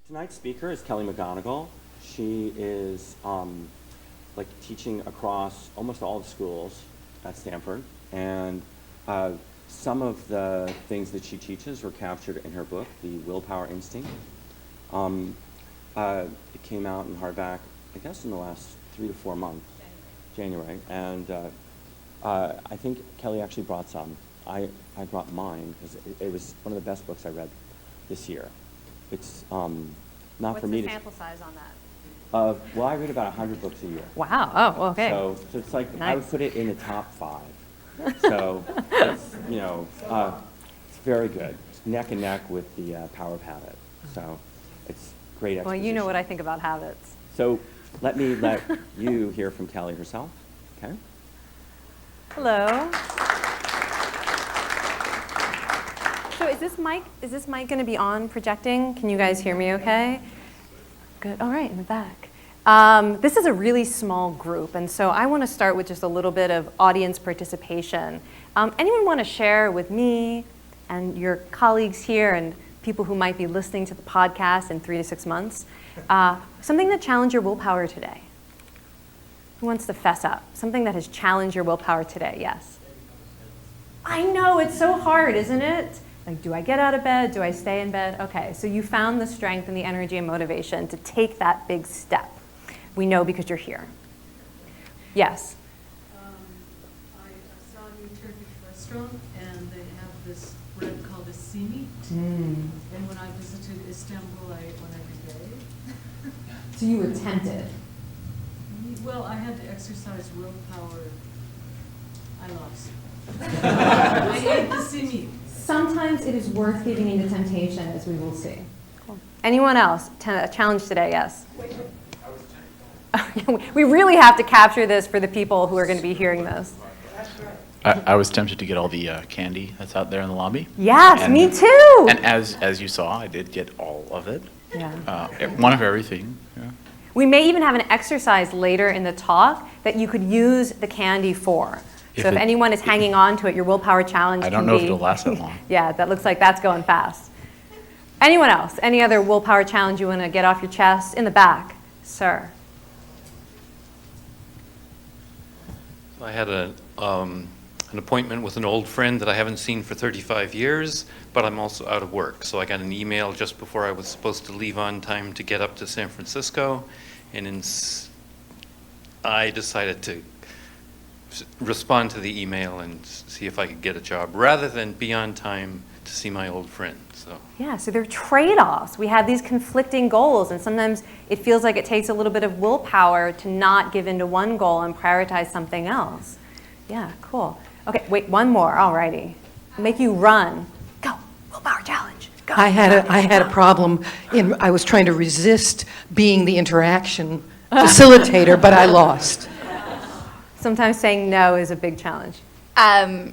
Tonight's speaker is Kelly McGonigal. She is like teaching across almost all the schools at Stanford, and some of the things that she teaches were captured in her book, The Willpower Instinct. It came out in hardback, I guess, in the last 3 to 4 months, January, and I think Kelly actually brought some. I brought mine because it was one of the best books I read this year. It's not for me to... What's the sample size on that? Well, I read about 100 books a year. Wow. Oh, okay. So it's like, nice. I would put it in the top 5. So it's, it's very good. It's neck and neck with the Power of Habit. So it's great exposition. Well, you know what I think about habits. So let you hear from Kelly herself, okay? Hello. So is this mic going to be on projecting? Can you guys hear me okay? Good. All right, in the back. This is a really small group, and so I want to start with just a little bit of audience participation. Anyone want to share with me and your colleagues here and people who might be listening to the podcast in 3 to 6 months, something that challenged your willpower today? Who wants to fess up? Something that has challenged your willpower today, yes. I know, it's so hard, isn't it? Like, do I get out of bed? Do I stay in bed? Okay, so you found the strength and the energy and motivation to take that big step. We know because you're here. Yes? I saw a new Turkish restaurant, and they have this bread called a simit. And when I visited Istanbul, I ate one every day. So you were tempted. Well, I had to exercise willpower. I lost. I ate the simit. Sometimes it is worth giving into temptation, as we will see. Cool. Anyone else? A challenge today, yes? We really have to capture this for the people who are going to be hearing this. I was tempted to get all the candy that's out there in the lobby. Yes, me too. And as you saw, I did get all of it. Yeah. One of everything. Yeah. We may even have an exercise later in the talk that you could use the candy for. So if anyone is hanging on to it, your willpower challenge I don't know if it'll last that long. Yeah, that looks like that's going fast. Anyone else? Any other willpower challenge you want to get off your chest? In the back, sir. I had an appointment with an old friend that I haven't seen for 35 years, but I'm also out of work. So I got an email just before I was supposed to leave on time to get up to San Francisco, and I decided to respond to the email and see if I could get a job rather than be on time to see my old friend. So yeah, so there are trade-offs. We have these conflicting goals, and sometimes it feels like it takes a little bit of willpower to not give into one goal and prioritize something else. Yeah, cool. Okay, wait, one more. Alrighty, make you run. Go, willpower challenge. Go. I had a problem. I was trying to resist being the interaction facilitator, but I lost. Sometimes saying no is a big challenge.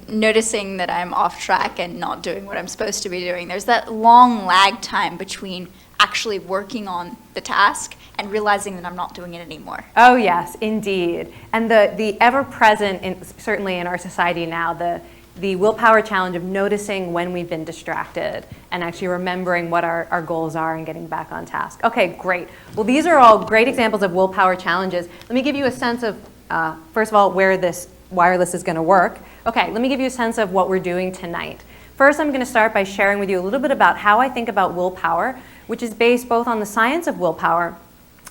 Noticing that I'm off track and not doing what I'm supposed to be doing. There's that long lag time between actually working on the task and realizing that I'm not doing it anymore. Oh yes, indeed. And the ever-present, certainly in our society now, the willpower challenge of noticing when we've been distracted and actually remembering what our goals are and getting back on task. Okay, great. Well, these are all great examples of willpower challenges. Let me give you a sense of first of all, where this wireless is going to work. Okay, let me give you a sense of what we're doing tonight. First, I'm going to start by sharing with you a little bit about how I think about willpower, which is based both on the science of willpower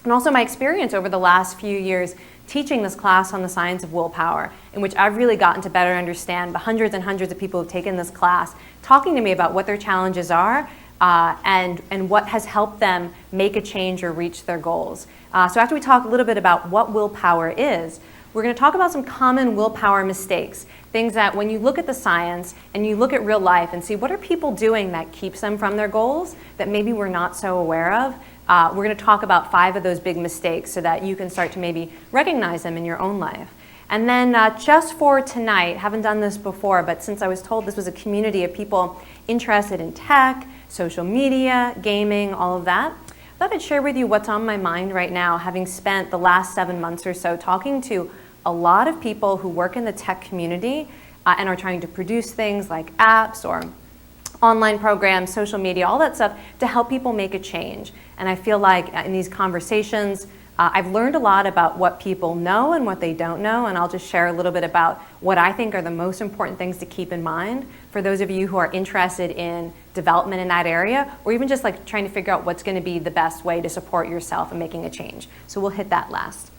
and also my experience over the last few years teaching this class on the science of willpower, in which I've really gotten to better understand the hundreds and hundreds of people who've taken this class, talking to me about what their challenges are and what has helped them make a change or reach their goals. So after we talk a little bit about what willpower is, we're going to talk about some common willpower mistakes, things that when you look at the science and you look at real life and see what are people doing that keeps them from their goals that maybe we're not so aware of, we're going to talk about 5 of those big mistakes so that you can start to maybe recognize them in your own life. And then just for tonight, haven't done this before, but since I was told this was a community of people interested in tech, social media, gaming, all of that, I thought I'd share with you what's on my mind right now, having spent the last 7 months or so talking to a lot of people who work in the tech community and are trying to produce things like apps online programs, social media, all that stuff to help people make a change. And I feel like in these conversations, I've learned a lot about what people know and what they don't know, and I'll just share a little bit about what I think are the most important things to keep in mind for those of you who are interested in development in that area, or even just like trying to figure out what's going to be the best way to support yourself in making a change. So we'll hit that last.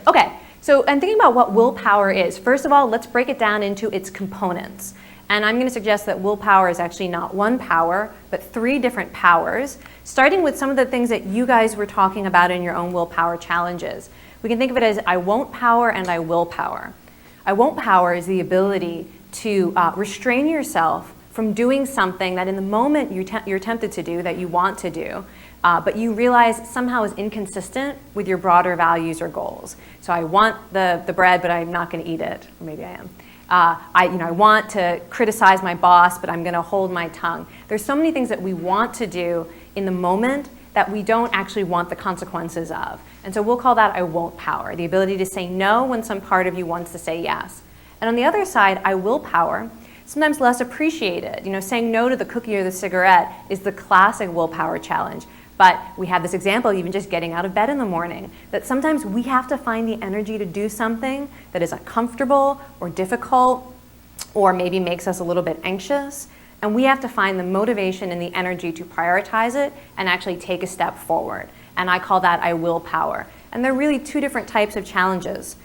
Okay, so and thinking about what willpower is, first of all, let's break it down into its components. And I'm going to suggest that willpower is actually not one power, but 3 different powers, starting with some of the things that you guys were talking about in your own willpower challenges. We can think of it as I won't power and I will power. I won't power is the ability to restrain yourself from doing something that in the moment you're tempted to do, that you want to do, but you realize somehow is inconsistent with your broader values or goals. So I want the bread, but I'm not going to eat it. Or maybe I am. I want to criticize my boss, but I'm going to hold my tongue. There's so many things that we want to do in the moment that we don't actually want the consequences of. And so we'll call that I won't power, the ability to say no when some part of you wants to say yes. And on the other side, I will power, sometimes less appreciated. Saying no to the cookie or the cigarette is the classic willpower challenge. But we have this example, even just getting out of bed in the morning, that sometimes we have to find the energy to do something that is uncomfortable or difficult or maybe makes us a little bit anxious. And we have to find the motivation and the energy to prioritize it and actually take a step forward. And I call that I will power. And they're really 2 different types of challenges.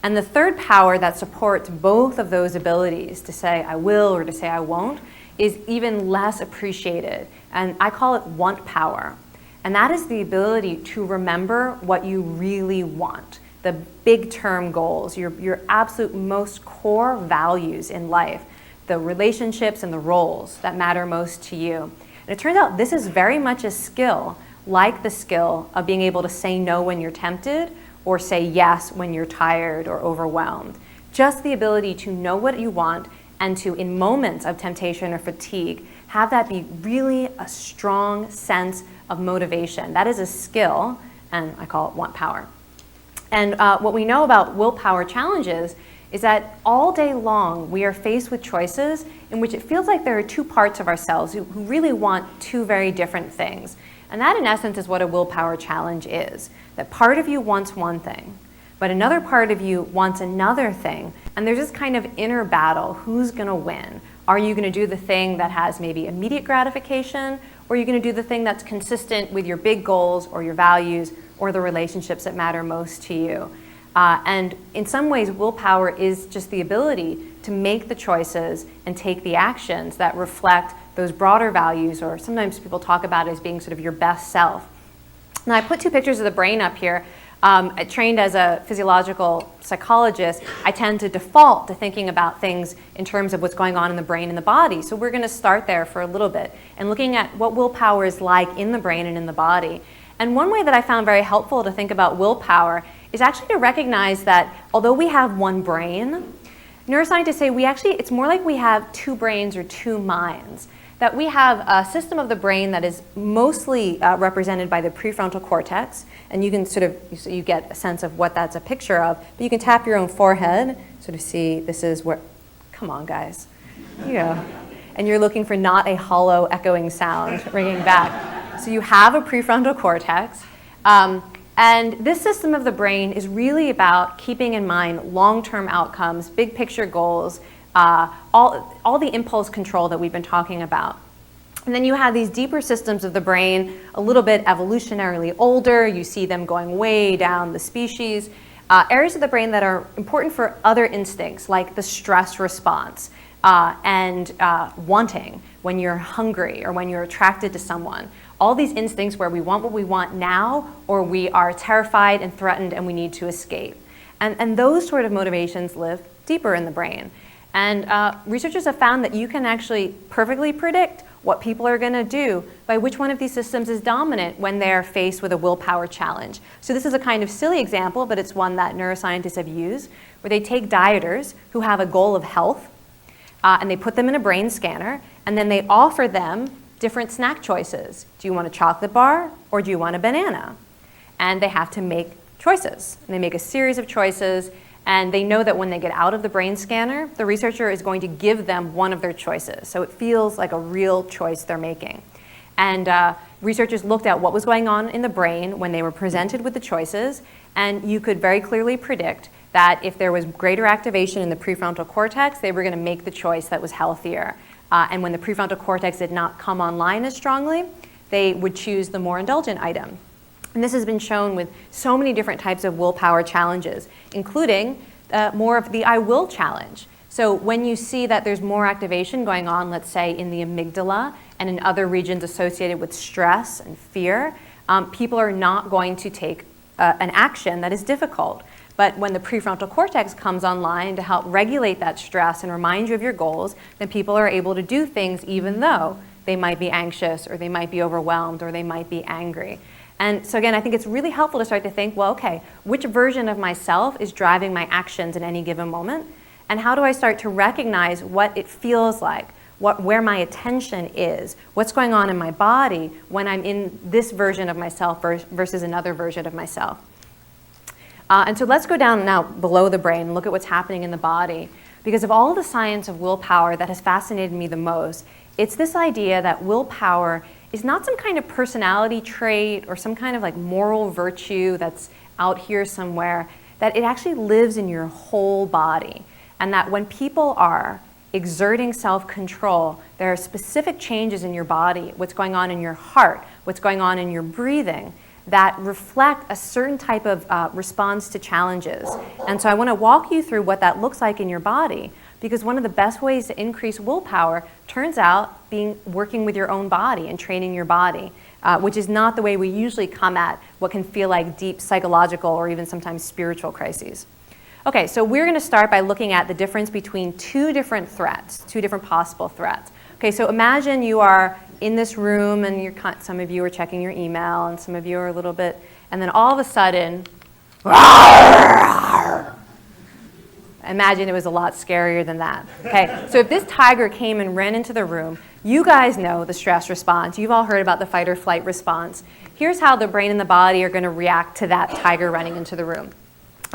And the third power that supports both of those abilities, to say I will or to say I won't, is even less appreciated. And I call it want power. And that is the ability to remember what you really want, the big term goals, your absolute most core values in life, the relationships and the roles that matter most to you. And it turns out this is very much a skill, like the skill of being able to say no when you're tempted or say yes when you're tired or overwhelmed. Just the ability to know what you want and to, in moments of temptation or fatigue, have that be really a strong sense of motivation. That is a skill, and I call it want power. And what we know about willpower challenges is that all day long we are faced with choices in which it feels like there are 2 parts of ourselves who really want 2 very different things. And that, in essence, is what a willpower challenge is. That part of you wants one thing, but another part of you wants another thing. And there's this kind of inner battle. Who's going to win? Are you going to do the thing that has maybe immediate gratification, or are you going to do the thing that's consistent with your big goals or your values or the relationships that matter most to you? And in some ways, willpower is just the ability to make the choices and take the actions that reflect those broader values, or sometimes people talk about it as being sort of your best self. Now, I put 2 pictures of the brain up here. Trained as a physiological psychologist, I tend to default to thinking about things in terms of what's going on in the brain and the body. So we're going to start there for a little bit and looking at what willpower is like in the brain and in the body. And one way that I found very helpful to think about willpower is actually to recognize that although we have one brain, neuroscientists say it's more like we have 2 brains or 2 minds. That we have a system of the brain that is mostly represented by the prefrontal cortex, and you can so you get a sense of what that's a picture of, but you can tap your own forehead, sort of see this is where, come on guys, and you're looking for not a hollow echoing sound ringing back. So you have a prefrontal cortex, and this system of the brain is really about keeping in mind long-term outcomes, big picture goals, all the impulse control that we've been talking about. And then you have these deeper systems of the brain, a little bit evolutionarily older. You see them going way down the species. Areas of the brain that are important for other instincts, like the stress response and wanting when you're hungry or when you're attracted to someone. All these instincts where we want what we want now, or we are terrified and threatened and we need to escape. And those sort of motivations live deeper in the brain. And researchers have found that you can actually perfectly predict what people are going to do by which one of these systems is dominant when they're faced with a willpower challenge. So this is a kind of silly example, but it's one that neuroscientists have used, where they take dieters who have a goal of health, and they put them in a brain scanner, and then they offer them different snack choices. Do you want a chocolate bar, or do you want a banana? And they have to make choices. And they make a series of choices, And they know that when they get out of the brain scanner, the researcher is going to give them one of their choices. So it feels like a real choice they're making. And researchers looked at what was going on in the brain when they were presented with the choices, and you could very clearly predict that if there was greater activation in the prefrontal cortex, they were going to make the choice that was healthier. And when the prefrontal cortex did not come online as strongly, they would choose the more indulgent item. And this has been shown with so many different types of willpower challenges, including more of the I will challenge. So when you see that there's more activation going on, let's say in the amygdala and in other regions associated with stress and fear, people are not going to take an action that is difficult. But when the prefrontal cortex comes online to help regulate that stress and remind you of your goals, then people are able to do things even though they might be anxious or they might be overwhelmed or they might be angry. And so again, I think it's really helpful to start to think, well, okay, which version of myself is driving my actions in any given moment? And how do I start to recognize what it feels like, where my attention is, what's going on in my body when I'm in this version of myself versus another version of myself? And so let's go down now below the brain and look at what's happening in the body. Because of all the science of willpower that has fascinated me the most, it's this idea that willpower is not some kind of personality trait or some kind of like moral virtue that's out here somewhere, that it actually lives in your whole body. And that when people are exerting self-control, there are specific changes in your body, what's going on in your heart, what's going on in your breathing, that reflect a certain type of response to challenges. And so I want to walk you through what that looks like in your body, because one of the best ways to increase willpower turns out being working with your own body and training your body, which is not the way we usually come at what can feel like deep psychological or even sometimes spiritual crises. Okay, so we're going to start by looking at the difference between two different threats, two different possible threats. Okay, so imagine you are in this room and some of you are checking your email and some of you are a little bit, and then all of a sudden, imagine it was a lot scarier than that. Okay, so if this tiger came and ran into the room, you guys know the stress response. You've all heard about the fight or flight response. Here's how the brain and the body are going to react to that tiger running into the room.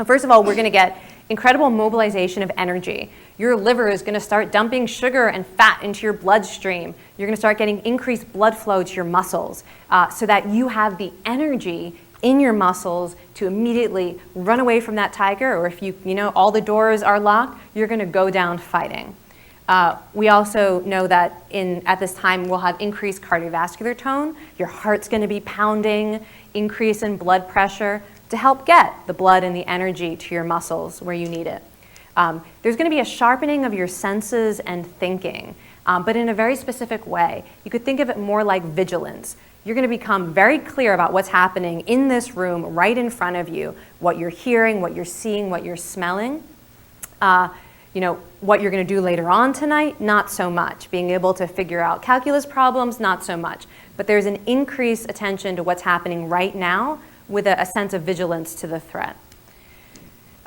First of all, we're going to get incredible mobilization of energy. Your liver is going to start dumping sugar and fat into your bloodstream. You're going to start getting increased blood flow to your muscles so that you have the energy in your muscles to immediately run away from that tiger, or if you know all the doors are locked, you're going to go down fighting. We also know that at this time we'll have increased cardiovascular tone. Your heart's going to be pounding, increase in blood pressure, to help get the blood and the energy to your muscles where you need it. There's going to be a sharpening of your senses and thinking, but in a very specific way. You could think of it more like vigilance. You're going to become very clear about what's happening in this room right in front of you, what you're hearing, what you're seeing, what you're smelling. What you're going to do later on tonight, not so much. Being able to figure out calculus problems, not so much. But there's an increased attention to what's happening right now with a sense of vigilance to the threat.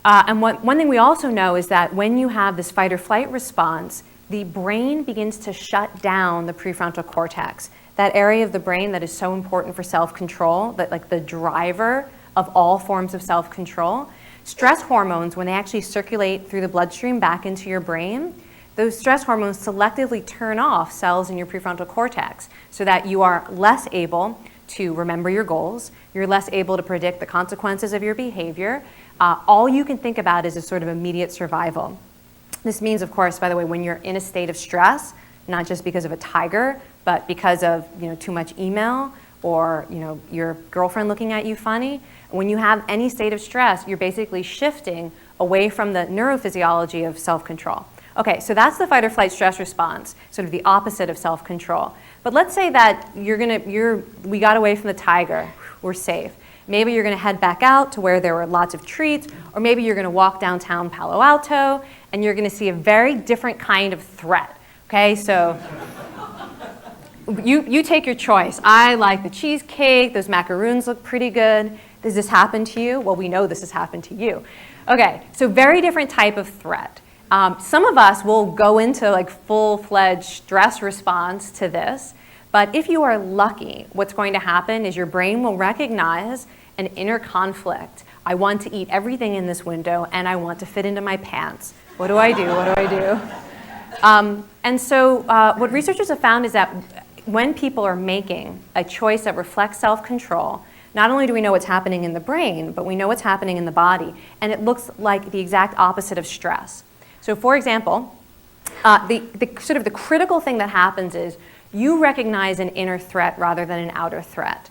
And one thing we also know is that when you have this fight or flight response, the brain begins to shut down the prefrontal cortex, that area of the brain that is so important for self-control, that like the driver of all forms of self-control. Stress hormones, when they actually circulate through the bloodstream back into your brain, those stress hormones selectively turn off cells in your prefrontal cortex so that you are less able to remember your goals, you're less able to predict the consequences of your behavior. All you can think about is a sort of immediate survival. This means, of course, by the way, when you're in a state of stress, not just because of a tiger, but because of too much email or your girlfriend looking at you funny, when you have any state of stress, you're basically shifting away from the neurophysiology of self-control. Okay, so that's the fight or flight stress response, sort of the opposite of self-control. But let's say that we got away from the tiger, we're safe. Maybe you're going to head back out to where there were lots of treats, or maybe you're going to walk downtown Palo Alto and you're going to see a very different kind of threat. Okay, so you take your choice. I like the cheesecake, those macaroons look pretty good. Does this happen to you? Well, we know this has happened to you. Okay, so very different type of threat. Some of us will go into like full-fledged stress response to this, but if you are lucky, what's going to happen is your brain will recognize an inner conflict I want to eat everything in this window, and I want to fit into my pants. What do I do? What do I do? And so what researchers have found is that when people are making a choice that reflects self-control, not only do we know what's happening in the brain, but we know what's happening in the body, and it looks like the exact opposite of stress. So for example, the critical thing that happens is you recognize an inner threat rather than an outer threat.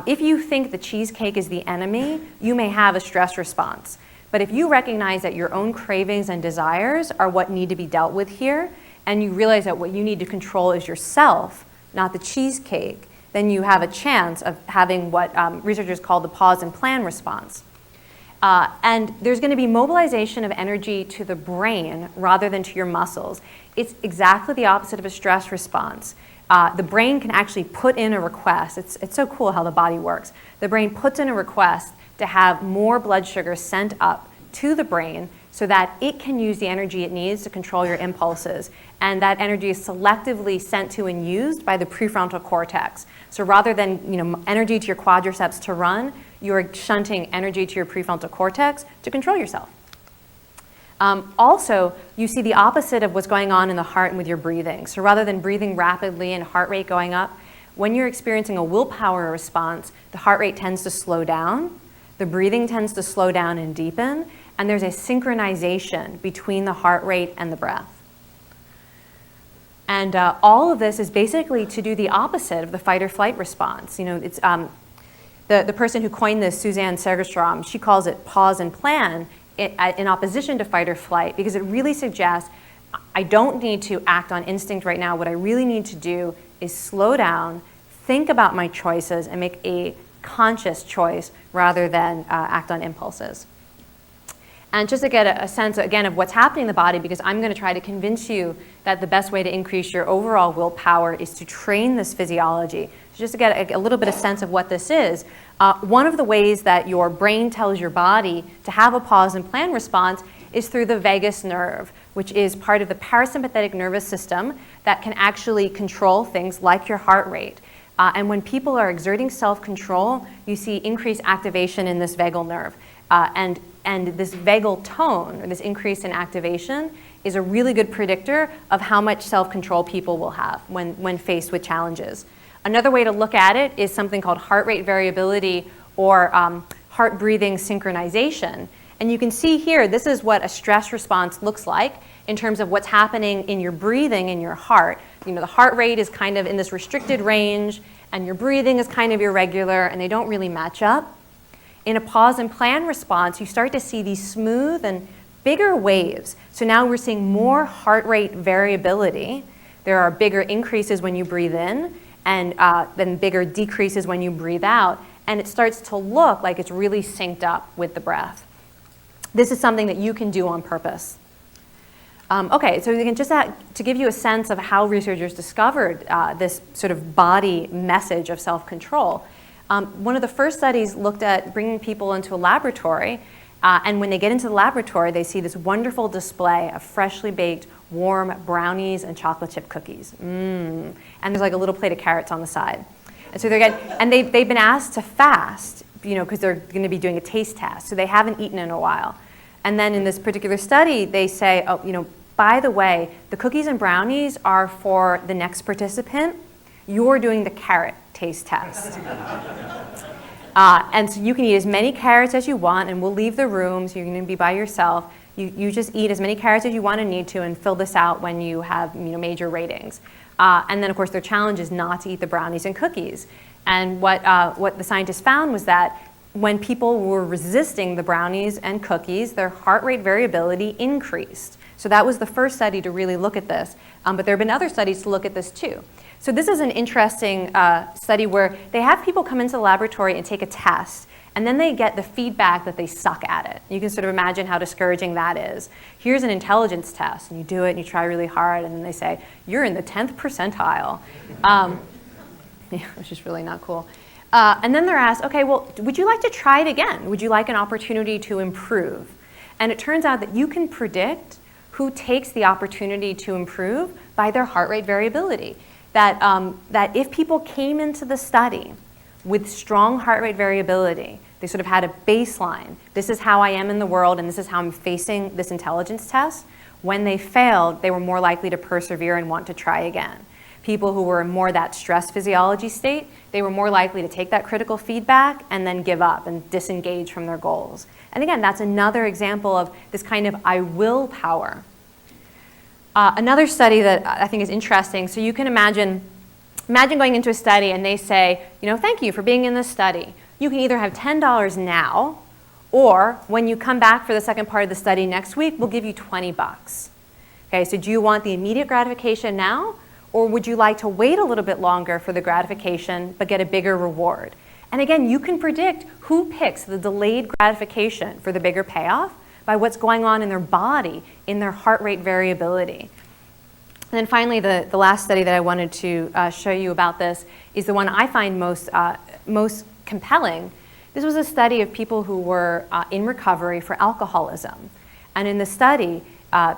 If you think the cheesecake is the enemy, you may have a stress response. But if you recognize that your own cravings and desires are what need to be dealt with here, and you realize that what you need to control is yourself, not the cheesecake, then you have a chance of having what researchers call the pause and plan response. And there's going to be mobilization of energy to the brain rather than to your muscles. It's exactly the opposite of a stress response. The brain can actually put in a request. It's so cool how the body works. The brain puts in a request to have more blood sugar sent up to the brain so that it can use the energy it needs to control your impulses. And that energy is selectively sent to and used by the prefrontal cortex. So rather than energy to your quadriceps to run, you're shunting energy to your prefrontal cortex to control yourself. Also, you see the opposite of what's going on in the heart and with your breathing. So rather than breathing rapidly and heart rate going up, when you're experiencing a willpower response, the heart rate tends to slow down, the breathing tends to slow down and deepen, and there's a synchronization between the heart rate and the breath. And all of this is basically to do the opposite of the fight or flight response. It's the person who coined this, Suzanne Segerstrom, she calls it pause and plan in opposition to fight or flight, because it really suggests I don't need to act on instinct right now. What I really need to do is slow down, think about my choices, and make a conscious choice rather than act on impulses. And just to get a sense, again, of what's happening in the body, because I'm going to try to convince you that the best way to increase your overall willpower is to train this physiology. So just to get a little bit of sense of what this is, one of the ways that your brain tells your body to have a pause and plan response is through the vagus nerve, which is part of the parasympathetic nervous system that can actually control things like your heart rate. And when people are exerting self-control, you see increased activation in this vagal nerve. And this vagal tone, or this increase in activation, is a really good predictor of how much self-control people will have when faced with challenges. Another way to look at it is something called heart rate variability or heart breathing synchronization. And you can see here, this is what a stress response looks like in terms of what's happening in your breathing in your heart. The heart rate is kind of in this restricted range, and your breathing is kind of irregular, and they don't really match up. In a pause and plan response, you start to see these smooth and bigger waves. So now we're seeing more heart rate variability. There are bigger increases when you breathe in, and then bigger decreases when you breathe out. And it starts to look like it's really synced up with the breath. This is something that you can do on purpose. Okay, so again, just to give you a sense of how researchers discovered this sort of body message of self-control, one of the first studies looked at bringing people into a laboratory, and when they get into the laboratory, they see this wonderful display of freshly baked, warm brownies and chocolate chip cookies. And there's like a little plate of carrots on the side. And so they've been asked to fast, because they're going to be doing a taste test, so they haven't eaten in a while. And then in this particular study, they say, by the way, the cookies and brownies are for the next participant. You're doing the carrot taste test. And so you can eat as many carrots as you want, and we'll leave the room, so you're going to be by yourself. You just eat as many carrots as you want and need to, and fill this out when you have major ratings. And then, of course, their challenge is not to eat the brownies and cookies. And what the scientists found was that when people were resisting the brownies and cookies, their heart rate variability increased. So that was the first study to really look at this. But there have been other studies to look at this too. So this is an interesting study where they have people come into the laboratory and take a test, and then they get the feedback that they suck at it. You can sort of imagine how discouraging that is. Here's an intelligence test, and you do it, and you try really hard, and then they say, you're in the 10th percentile, which is really not cool. And then they're asked, okay, well, would you like to try it again? Would you like an opportunity to improve? And it turns out that you can predict who takes the opportunity to improve by their heart rate variability. That if people came into the study with strong heart rate variability, They sort of had a baseline. This is how I am in the world, and this is how I'm facing this intelligence test. When they failed, they were more likely to persevere and want to try again. People who were in more that stress physiology state, they were more likely to take that critical feedback and then give up and disengage from their goals. And again, that's another example of this kind of I will power. Another study that I think is interesting, so you can imagine going into a study and they say, thank you for being in this study. You can either have $10 now, or when you come back for the second part of the study next week, we'll give you $20. Okay, so do you want the immediate gratification now, or would you like to wait a little bit longer for the gratification but get a bigger reward? And again, you can predict who picks the delayed gratification for the bigger payoff by what's going on in their body, in their heart rate variability. And then finally, the last study that I wanted to show you about this is the one I find most compelling. This was a study of people who were in recovery for alcoholism. And in the study,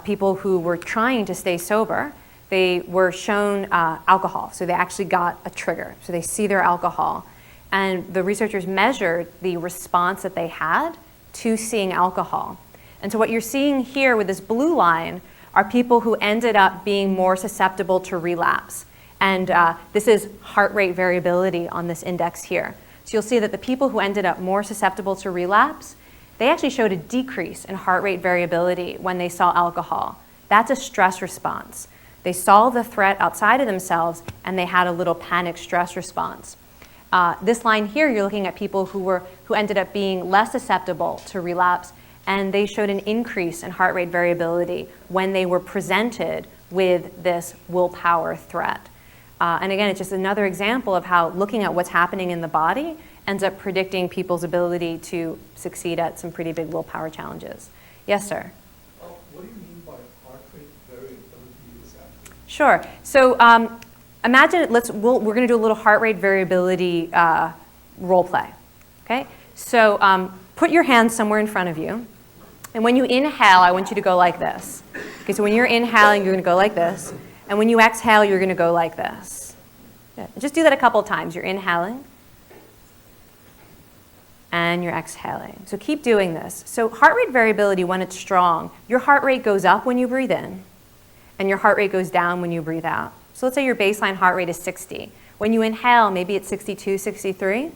people who were trying to stay sober, they were shown alcohol. So they actually got a trigger. So they see their alcohol. And the researchers measured the response that they had to seeing alcohol. And so what you're seeing here with this blue line are people who ended up being more susceptible to relapse. And this is heart rate variability on this index here. So you'll see that the people who ended up more susceptible to relapse, they actually showed a decrease in heart rate variability when they saw alcohol. That's a stress response. They saw the threat outside of themselves and they had a little panic stress response. This line here, you're looking at people who ended up being less susceptible to relapse, and they showed an increase in heart rate variability when they were presented with this willpower threat. And again, it's just another example of how looking at what's happening in the body ends up predicting people's ability to succeed at some pretty big willpower challenges. Yes, sir? What do you mean by heart rate variability exactly? Sure. So imagine, we're going to do a little heart rate variability role play. Okay? So put your hands somewhere in front of you. And when you inhale, I want you to go like this. Okay, so when you're inhaling, you're going to go like this. And when you exhale, you're going to go like this. Good. Just do that a couple times. You're inhaling. And you're exhaling. So keep doing this. So heart rate variability, when it's strong, your heart rate goes up when you breathe in. And your heart rate goes down when you breathe out. So let's say your baseline heart rate is 60. When you inhale, maybe it's 62, 63.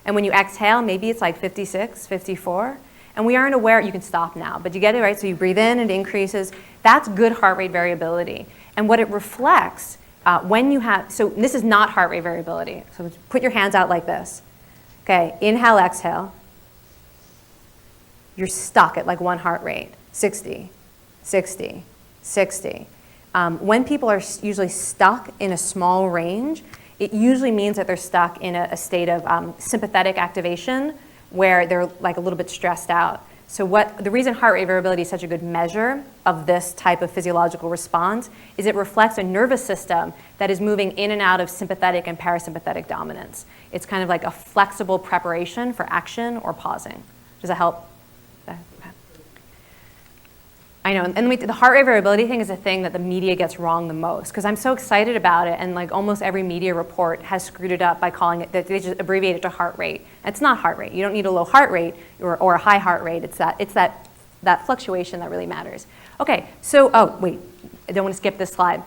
And when you exhale, maybe it's like 56, 54. And we aren't aware, you can stop now, but you get it, right? So you breathe in, it increases. That's good heart rate variability. And what it reflects when you have, so this is not heart rate variability. So put your hands out like this. Okay, inhale, exhale. You're stuck at like one heart rate, 60, 60, 60. When people are usually stuck in a small range, it usually means that they're stuck in a state of sympathetic activation where they're like a little bit stressed out. So the reason heart rate variability is such a good measure of this type of physiological response is it reflects a nervous system that is moving in and out of sympathetic and parasympathetic dominance. It's kind of like a flexible preparation for action or pausing. Does that help? Okay. I know, and the heart rate variability thing is a thing that the media gets wrong the most because I'm so excited about it, and like almost every media report has screwed it up by calling it, they just abbreviate it to heart rate. It's not heart rate. You don't need a low heart rate or a high heart rate. It's that fluctuation that really matters. Okay, so, oh, wait, I don't want to skip this slide.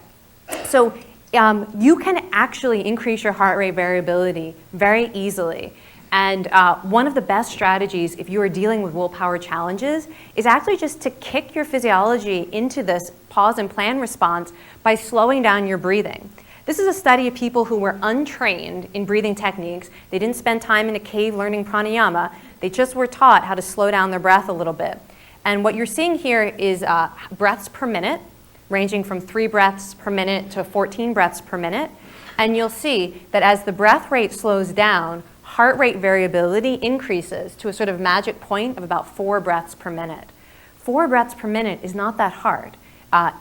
So you can actually increase your heart rate variability very easily. And one of the best strategies if you are dealing with willpower challenges is actually just to kick your physiology into this pause and plan response by slowing down your breathing. This is a study of people who were untrained in breathing techniques. They didn't spend time in a cave learning pranayama. They just were taught how to slow down their breath a little bit. And what you're seeing here is breaths per minute, ranging from 3 breaths per minute to 14 breaths per minute. And you'll see that as the breath rate slows down, heart rate variability increases to a sort of magic point of about 4 breaths per minute. 4 breaths per minute is not that hard.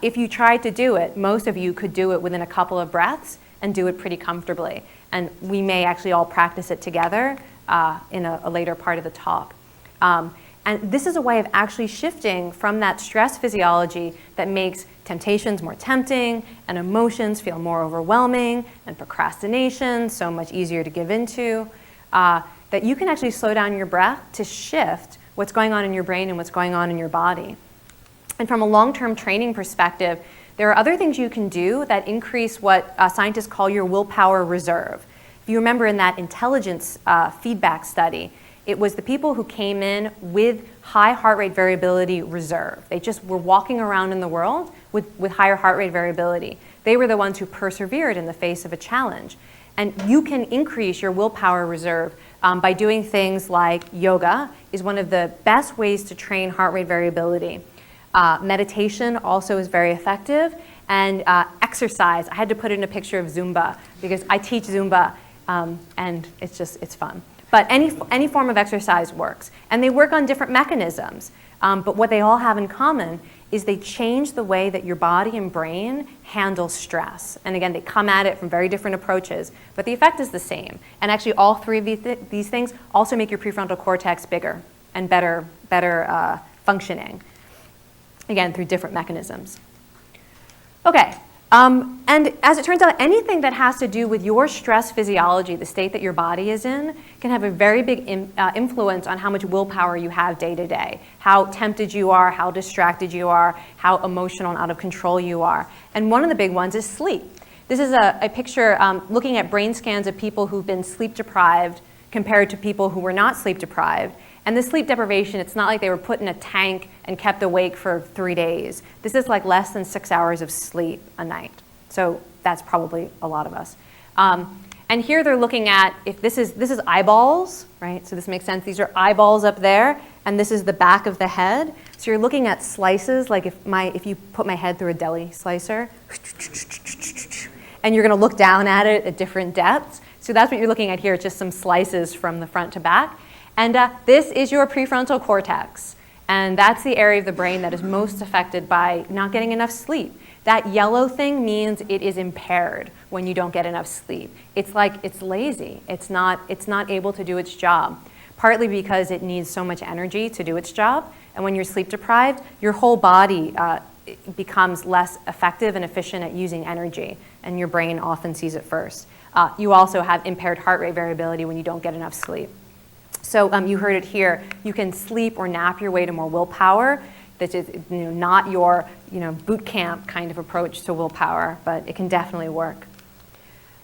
If you tried to do it, most of you could do it within a couple of breaths and do it pretty comfortably. And we may actually all practice it together in a later part of the talk. And this is a way of actually shifting from that stress physiology that makes temptations more tempting and emotions feel more overwhelming and procrastination so much easier to give into. that you can actually slow down your breath to shift what's going on in your brain and what's going on in your body. And from a long-term training perspective, there are other things you can do that increase what scientists call your willpower reserve. If you remember in that intelligence feedback study, it was the people who came in with high heart rate variability reserve. They just were walking around in the world with higher heart rate variability. They were the ones who persevered in the face of a challenge. And you can increase your willpower reserve by doing things like yoga is one of the best ways to train heart rate variability. Meditation also is very effective, and exercise. I had to put in a picture of Zumba because I teach Zumba, and it's fun. But any form of exercise works, and they work on different mechanisms. But what they all have in common is they change the way that your body and brain handle stress. And again, they come at it from very different approaches, but the effect is the same. And actually, all three of these things also make your prefrontal cortex bigger and better functioning. Again, through different mechanisms. Okay, and as it turns out, anything that has to do with your stress physiology, the state that your body is in, can have a very big influence on how much willpower you have day to day, how tempted you are, how distracted you are, how emotional and out of control you are. And one of the big ones is sleep. This is a picture looking at brain scans of people who've been sleep deprived compared to people who were not sleep deprived. And the sleep deprivation, it's not like they were put in a tank and kept awake for 3 days. This is like less than 6 hours of sleep a night. So that's probably a lot of us. And here they're looking at, if this is eyeballs, right? So this makes sense. These are eyeballs up there, and this is the back of the head. So you're looking at slices, like if you put my head through a deli slicer, and you're going to look down at it at different depths. So that's what you're looking at here, just some slices from the front to back. And this is your prefrontal cortex. And that's the area of the brain that is most affected by not getting enough sleep. That yellow thing means it is impaired when you don't get enough sleep. It's like it's lazy. It's not able to do its job, partly because it needs so much energy to do its job. And when you're sleep deprived, your whole body becomes less effective and efficient at using energy, and your brain often sees it first. You also have impaired heart rate variability when you don't get enough sleep. So you heard it here. You can sleep or nap your way to more willpower. This is not your boot camp kind of approach to willpower, but it can definitely work.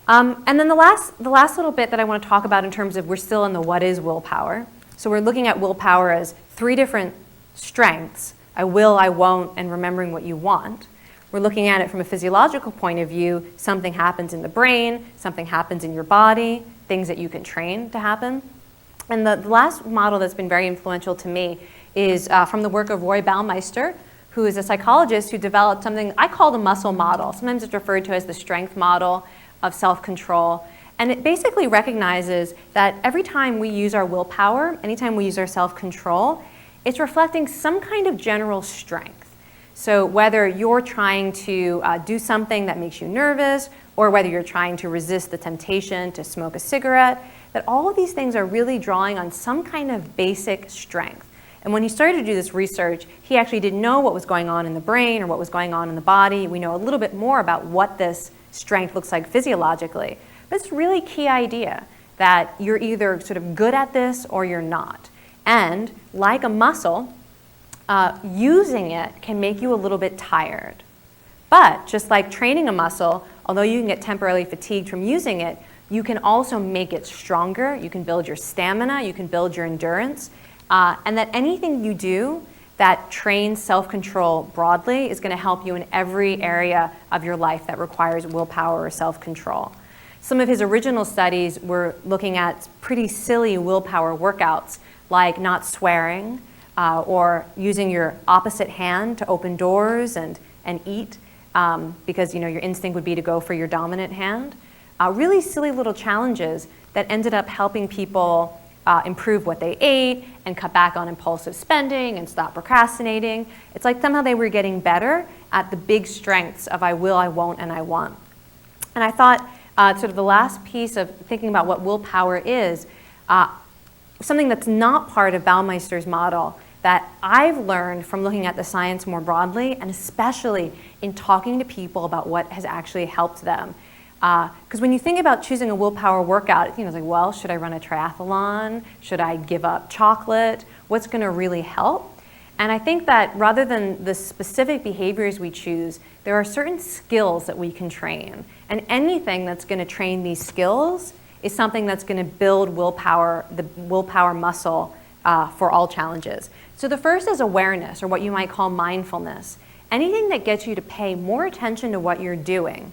And then the last little bit that I want to talk about in terms of we're still in the what is willpower. So we're looking at willpower as 3 different strengths: I will, I won't, and remembering what you want. We're looking at it from a physiological point of view. Something happens in the brain, something happens in your body, things that you can train to happen. And the last model that's been very influential to me is from the work of Roy Baumeister, who is a psychologist who developed something I call the muscle model. Sometimes it's referred to as the strength model of self-control. And it basically recognizes that every time we use our willpower, anytime we use our self-control, it's reflecting some kind of general strength. So whether you're trying to do something that makes you nervous, or whether you're trying to resist the temptation to smoke a cigarette, that all of these things are really drawing on some kind of basic strength. And when he started to do this research, he actually didn't know what was going on in the brain or what was going on in the body. We know a little bit more about what this strength looks like physiologically. But it's a really key idea that you're either sort of good at this or you're not. And like a muscle, using it can make you a little bit tired. But just like training a muscle, although you can get temporarily fatigued from using it, you can also make it stronger. You can build your stamina, you can build your endurance, and that anything you do that trains self-control broadly is going to help you in every area of your life that requires willpower or self-control. Some of his original studies were looking at pretty silly willpower workouts, like not swearing, or using your opposite hand to open doors and eat, because your instinct would be to go for your dominant hand. Really silly little challenges that ended up helping people improve what they ate and cut back on impulsive spending and stop procrastinating. It's like somehow they were getting better at the big strengths of I will, I won't, and I want. And I thought sort of the last piece of thinking about what willpower is, something that's not part of Baumeister's model that I've learned from looking at the science more broadly, and especially in talking to people about what has actually helped them. Because when you think about choosing a willpower workout, it's like, well, should I run a triathlon? Should I give up chocolate? What's going to really help? And I think that rather than the specific behaviors we choose, there are certain skills that we can train. And anything that's going to train these skills is something that's going to build willpower, the willpower muscle for all challenges. So the first is awareness, or what you might call mindfulness. Anything that gets you to pay more attention to what you're doing,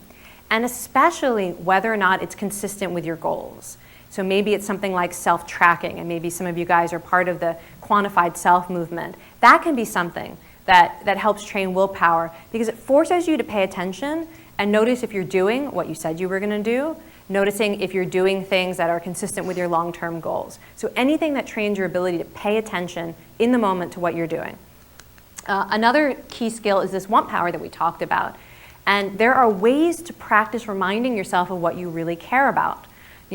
and especially whether or not it's consistent with your goals. So maybe it's something like self-tracking, and maybe some of you guys are part of the quantified self movement. That can be something that helps train willpower, because it forces you to pay attention and notice if you're doing what you said you were going to do, noticing if you're doing things that are consistent with your long-term goals. So anything that trains your ability to pay attention in the moment to what you're doing. Another key skill is this want power that we talked about. And there are ways to practice reminding yourself of what you really care about.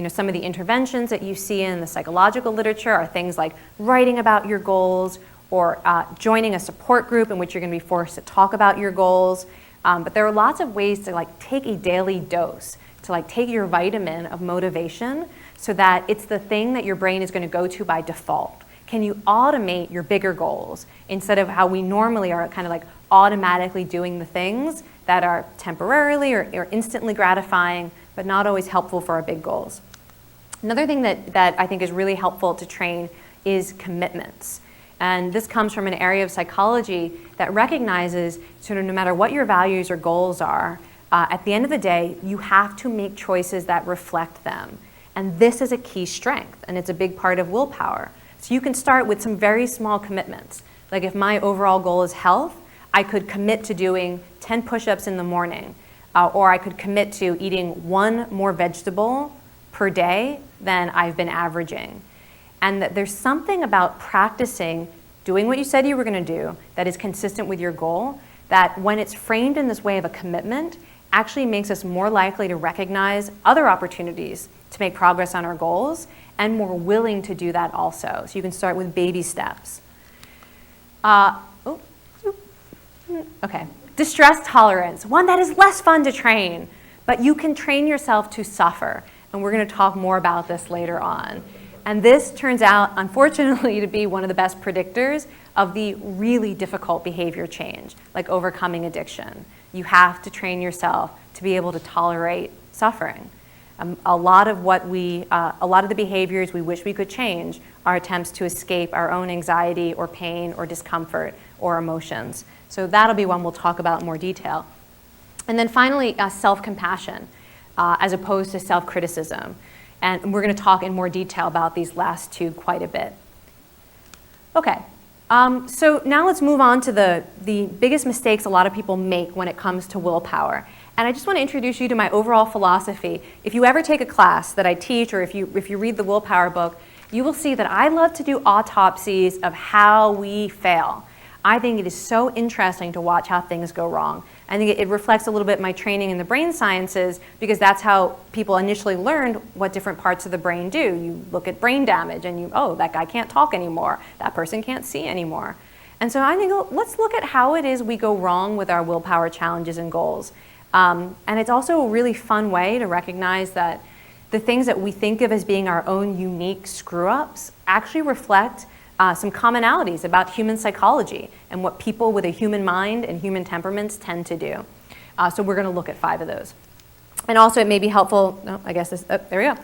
Some of the interventions that you see in the psychological literature are things like writing about your goals, or joining a support group in which you're going to be forced to talk about your goals. But there are lots of ways to take a daily dose, to take your vitamin of motivation, so that it's the thing that your brain is going to go to by default. Can you automate your bigger goals instead of how we normally are kind of automatically doing the things that are temporarily or instantly gratifying, but not always helpful for our big goals? Another thing that I think is really helpful to train is commitments. And this comes from an area of psychology that recognizes sort of no matter what your values or goals are, at the end of the day, you have to make choices that reflect them. And this is a key strength, and it's a big part of willpower. So you can start with some very small commitments. Like if my overall goal is health, I could commit to doing 10 push-ups in the morning, or I could commit to eating one more vegetable per day than I've been averaging. And that there's something about practicing doing what you said you were going to do that is consistent with your goal, that when it's framed in this way of a commitment, actually makes us more likely to recognize other opportunities to make progress on our goals, and more willing to do that also. So you can start with baby steps. Okay, distress tolerance, one that is less fun to train, but you can train yourself to suffer. And we're going to talk more about this later on. And this turns out, unfortunately, to be one of the best predictors of the really difficult behavior change, like overcoming addiction. You have to train yourself to be able to tolerate suffering. A lot of the behaviors we wish we could change are attempts to escape our own anxiety or pain or discomfort or emotions. So that'll be one we'll talk about in more detail. And then finally, self-compassion, as opposed to self-criticism. And we're going to talk in more detail about these last two quite a bit. Okay, so now let's move on to the biggest mistakes a lot of people make when it comes to willpower. And I just want to introduce you to my overall philosophy. If you ever take a class that I teach, or if you read the Willpower book, you will see that I love to do autopsies of how we fail. I think it is so interesting to watch how things go wrong. I think it reflects a little bit my training in the brain sciences, because that's how people initially learned what different parts of the brain do. You look at brain damage and oh, that guy can't talk anymore. That person can't see anymore. And so I think, let's look at how it is we go wrong with our willpower challenges and goals. And it's also a really fun way to recognize that the things that we think of as being our own unique screw-ups actually reflect some commonalities about human psychology and what people with a human mind and human temperaments tend to do. So we're going to look at 5 of those. And also it may be helpful, there we go.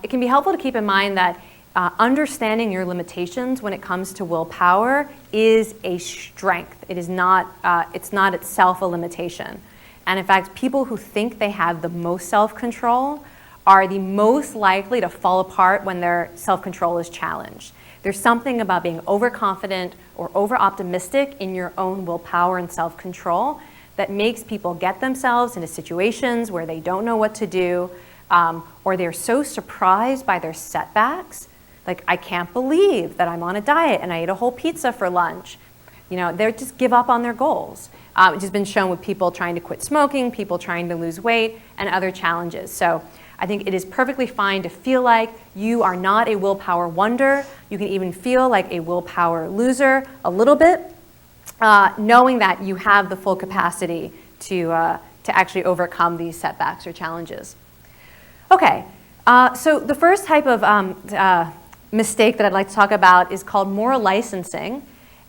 It can be helpful to keep in mind that understanding your limitations when it comes to willpower is a strength. It is not, it's not itself a limitation. And in fact, people who think they have the most self-control are the most likely to fall apart when their self-control is challenged. There's something about being overconfident or over-optimistic in your own willpower and self-control that makes people get themselves into situations where they don't know what to do, or they're so surprised by their setbacks. Like, I can't believe that I'm on a diet and I ate a whole pizza for lunch. They just give up on their goals. Which has been shown with people trying to quit smoking, people trying to lose weight, and other challenges. So I think it is perfectly fine to feel like you are not a willpower wonder. You can even feel like a willpower loser a little bit, knowing that you have the full capacity to to actually overcome these setbacks or challenges. Okay, so the first type of mistake that I'd like to talk about is called moral licensing.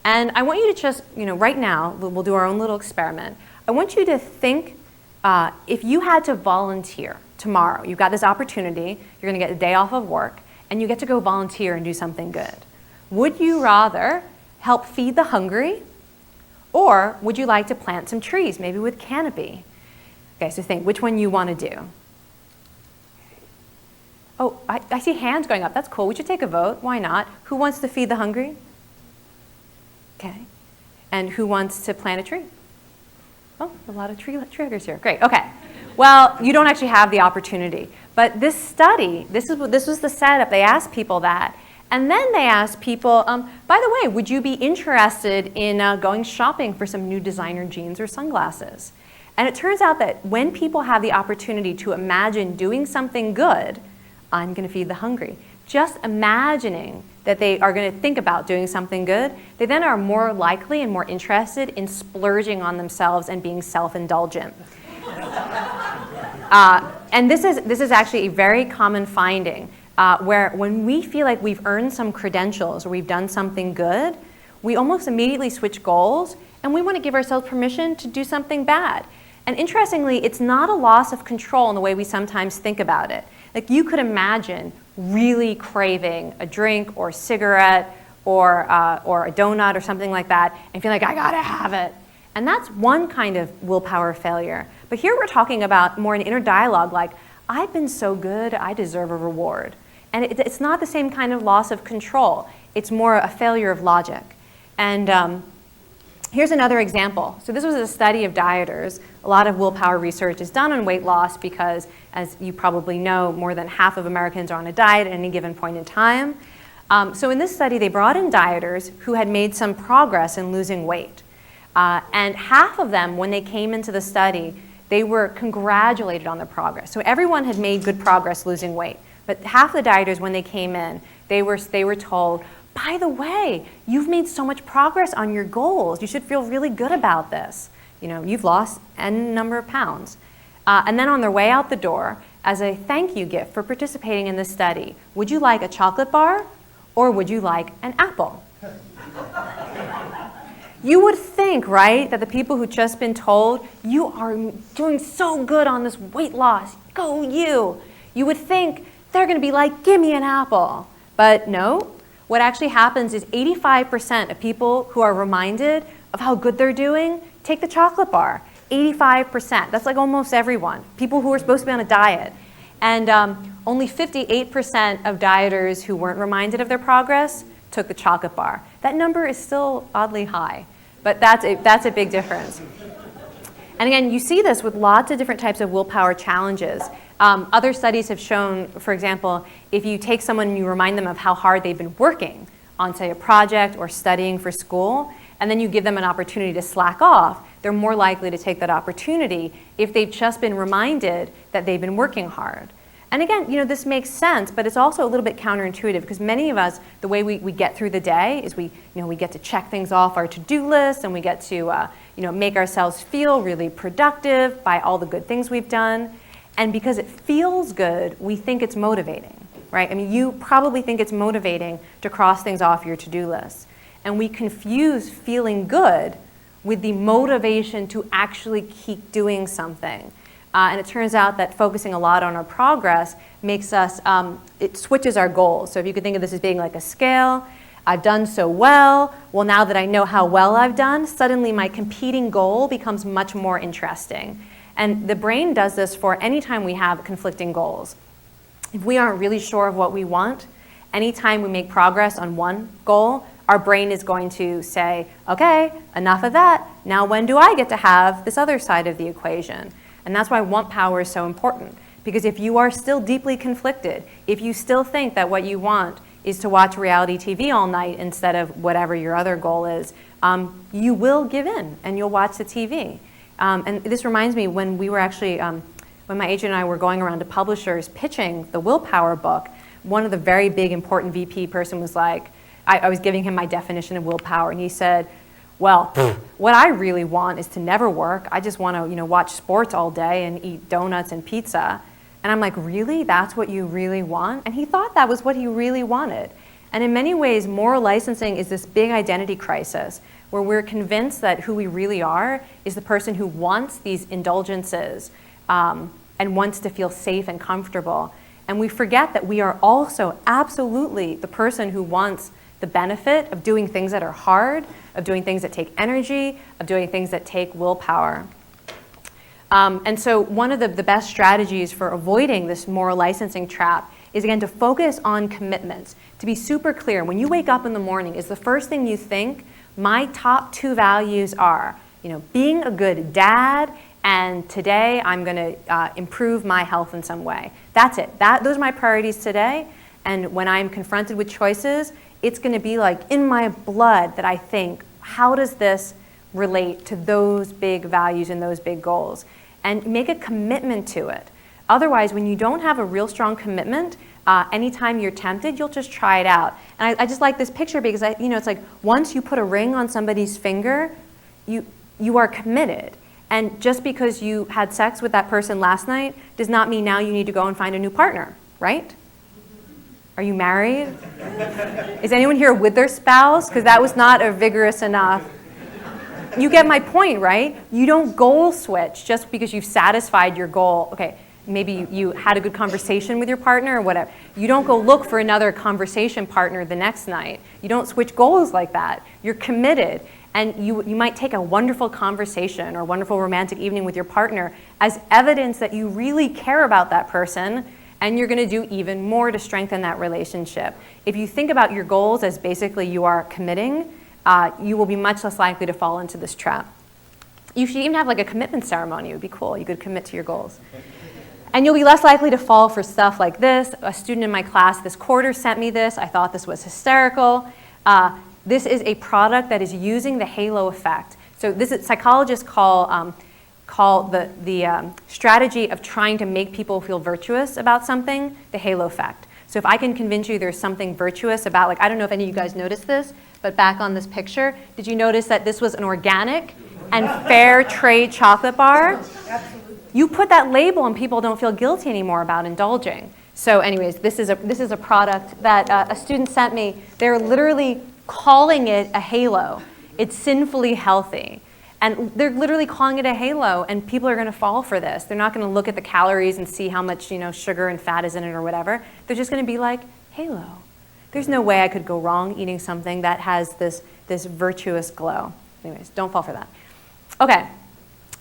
And I want you to just, right now, we'll do our own little experiment. I want you to think if you had to volunteer tomorrow, you've got this opportunity, you're going to get a day off of work, and you get to go volunteer and do something good. Would you rather help feed the hungry, or would you like to plant some trees, maybe with canopy? Okay, so think which one you want to do. Oh, I see hands going up. That's cool. We should take a vote. Why not? Who wants to feed the hungry? Okay. And who wants to plant a tree? Oh, a lot of tree triggers here. Great. Okay. Well, you don't actually have the opportunity. But this study, this was the setup. They asked people that. And then they asked people, by the way, would you be interested in going shopping for some new designer jeans or sunglasses? And it turns out that when people have the opportunity to imagine doing something good, I'm going to feed the hungry. Just imagining that they are going to think about doing something good, they then are more likely and more interested in splurging on themselves and being self-indulgent. And this is actually a very common finding, where when we feel like we've earned some credentials or we've done something good, we almost immediately switch goals and we want to give ourselves permission to do something bad. And interestingly, it's not a loss of control in the way we sometimes think about it. Like you could imagine really craving a drink or cigarette or a donut or something like that and feel like, I gotta have it. And that's one kind of willpower failure. But here we're talking about more an inner dialogue like, I've been so good, I deserve a reward. And it's not the same kind of loss of control. It's more a failure of logic. And here's another example. So this was a study of dieters. A lot of willpower research is done on weight loss because, as you probably know, more than half of Americans are on a diet at any given point in time. So in this study, they brought in dieters who had made some progress in losing weight. And half of them, when they came into the study, they were congratulated on their progress. So everyone had made good progress losing weight. But half the dieters, when they came in, they were told, by the way, you've made so much progress on your goals. You should feel really good about this. You've lost N number of pounds. And then on their way out the door, as a thank you gift for participating in this study, would you like a chocolate bar or would you like an apple? You would think, right, that the people who'd just been told, you are doing so good on this weight loss, go you. You would think they're going to be like, give me an apple. But no. What actually happens is 85% of people who are reminded of how good they're doing take the chocolate bar. 85%. That's like almost everyone. People who are supposed to be on a diet. And only 58% of dieters who weren't reminded of their progress took the chocolate bar. That number is still oddly high, but that's a big difference. And again, you see this with lots of different types of willpower challenges. Other studies have shown, for example, if you take someone and you remind them of how hard they've been working on, say, a project or studying for school, and then you give them an opportunity to slack off, they're more likely to take that opportunity if they've just been reminded that they've been working hard. And again, this makes sense, but it's also a little bit counterintuitive because many of us, the way we get through the day is we get to check things off our to-do list and we get to make ourselves feel really productive by all the good things we've done. And because it feels good, we think it's motivating, right? I mean, you probably think it's motivating to cross things off your to-do list. And we confuse feeling good with the motivation to actually keep doing something. And it turns out that focusing a lot on our progress makes us, it switches our goals. So if you could think of this as being like a scale, I've done so well. Well, now that I know how well I've done, suddenly my competing goal becomes much more interesting. And the brain does this for any time we have conflicting goals. If we aren't really sure of what we want, anytime we make progress on one goal, our brain is going to say, okay, enough of that. Now when do I get to have this other side of the equation? And that's why want power is so important. Because if you are still deeply conflicted, if you still think that what you want is to watch reality TV all night instead of whatever your other goal is, you will give in and you'll watch the TV. And this reminds me when we were actually, when my agent and I were going around to publishers pitching the Willpower book, one of the very big important VP person was like, I was giving him my definition of willpower, and he said, well, what I really want is to never work. I just want to, watch sports all day and eat donuts and pizza. And I'm like, really? That's what you really want? And he thought that was what he really wanted. And in many ways, moral licensing is this big identity crisis where we're convinced that who we really are is the person who wants these indulgences and wants to feel safe and comfortable. And we forget that we are also absolutely the person who wants the benefit of doing things that are hard, of doing things that take energy, of doing things that take willpower. And so one of the best strategies for avoiding this moral licensing trap is, again, to focus on commitments, to be super clear. When you wake up in the morning, is the first thing you think, my top 2 values are, being a good dad, and today I'm going to improve my health in some way. That's it. Those are my priorities today. And when I'm confronted with choices, it's going to be like in my blood that I think, how does this relate to those big values and those big goals? And make a commitment to it. Otherwise, when you don't have a real strong commitment, anytime you're tempted, you'll just try it out. And I just like this picture because it's like once you put a ring on somebody's finger, you are committed. And just because you had sex with that person last night does not mean now you need to go and find a new partner, right? Are you married? Is anyone here with their spouse? Because that was not a vigorous enough. You get my point, right? You don't goal switch just because you've satisfied your goal. Okay, maybe you had a good conversation with your partner or whatever. You don't go look for another conversation partner the next night. You don't switch goals like that. You're committed. And you might take a wonderful conversation or a wonderful romantic evening with your partner as evidence that you really care about that person, and you're going to do even more to strengthen that relationship. If you think about your goals as basically you are committing, you will be much less likely to fall into this trap. You should even have like a commitment ceremony. It would be cool. You could commit to your goals. And you'll be less likely to fall for stuff like this. A student in my class this quarter sent me this. I thought this was hysterical. This is a product that is using the halo effect. So this is, psychologists call the strategy of trying to make people feel virtuous about something the halo effect. So if I can convince you there's something virtuous about, like, I don't know if any of you guys noticed this, but back on this picture, did you notice that this was an organic and fair trade chocolate bar? Absolutely. You put that label and people don't feel guilty anymore about indulging. So anyways, this is a product that a student sent me. They're literally calling it a halo. It's sinfully healthy. And they're literally calling it a halo, and people are going to fall for this. They're not going to look at the calories and see how much sugar and fat is in it or whatever. They're just going to be like, halo. There's no way I could go wrong eating something that has this virtuous glow. Anyways, don't fall for that. Okay,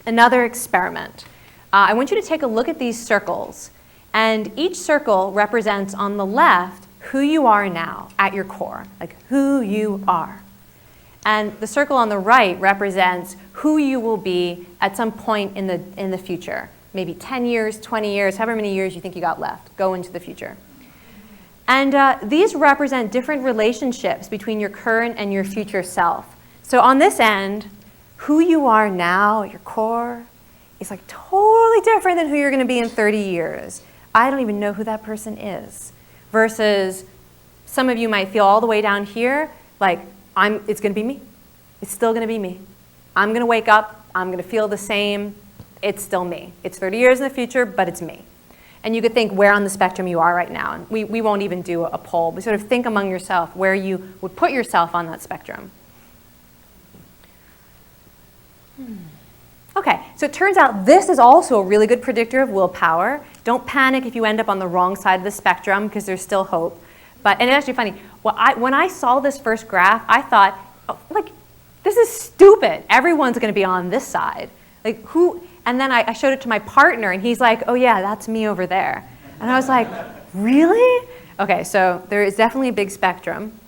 another experiment. I want you to take a look at these circles, and each circle represents on the left who you are now at your core, like who you are. And the circle on the right represents who you will be at some point in the future, maybe 10 years, 20 years, however many years you think you got left, go into the future. And these represent different relationships between your current and your future self. So on this end, who you are now at your core is like totally different than who you're going to be in 30 years. I don't even know who that person is. Versus some of you might feel all the way down here, like it's going to be me. It's still going to be me. I'm going to wake up. I'm going to feel the same. It's still me. It's 30 years in the future, but it's me. And you could think where on the spectrum you are right now. And we won't even do a poll, but sort of think among yourself where you would put yourself on that spectrum. Okay, so it turns out this is also a really good predictor of willpower. Don't panic if you end up on the wrong side of the spectrum, because there's still hope. And it's actually funny. When I saw this first graph, I thought, this is stupid. Everyone's going to be on this side. Like who? And then I showed it to my partner, and he's like, oh yeah, that's me over there. And I was like, really? Okay, so there is definitely a big spectrum.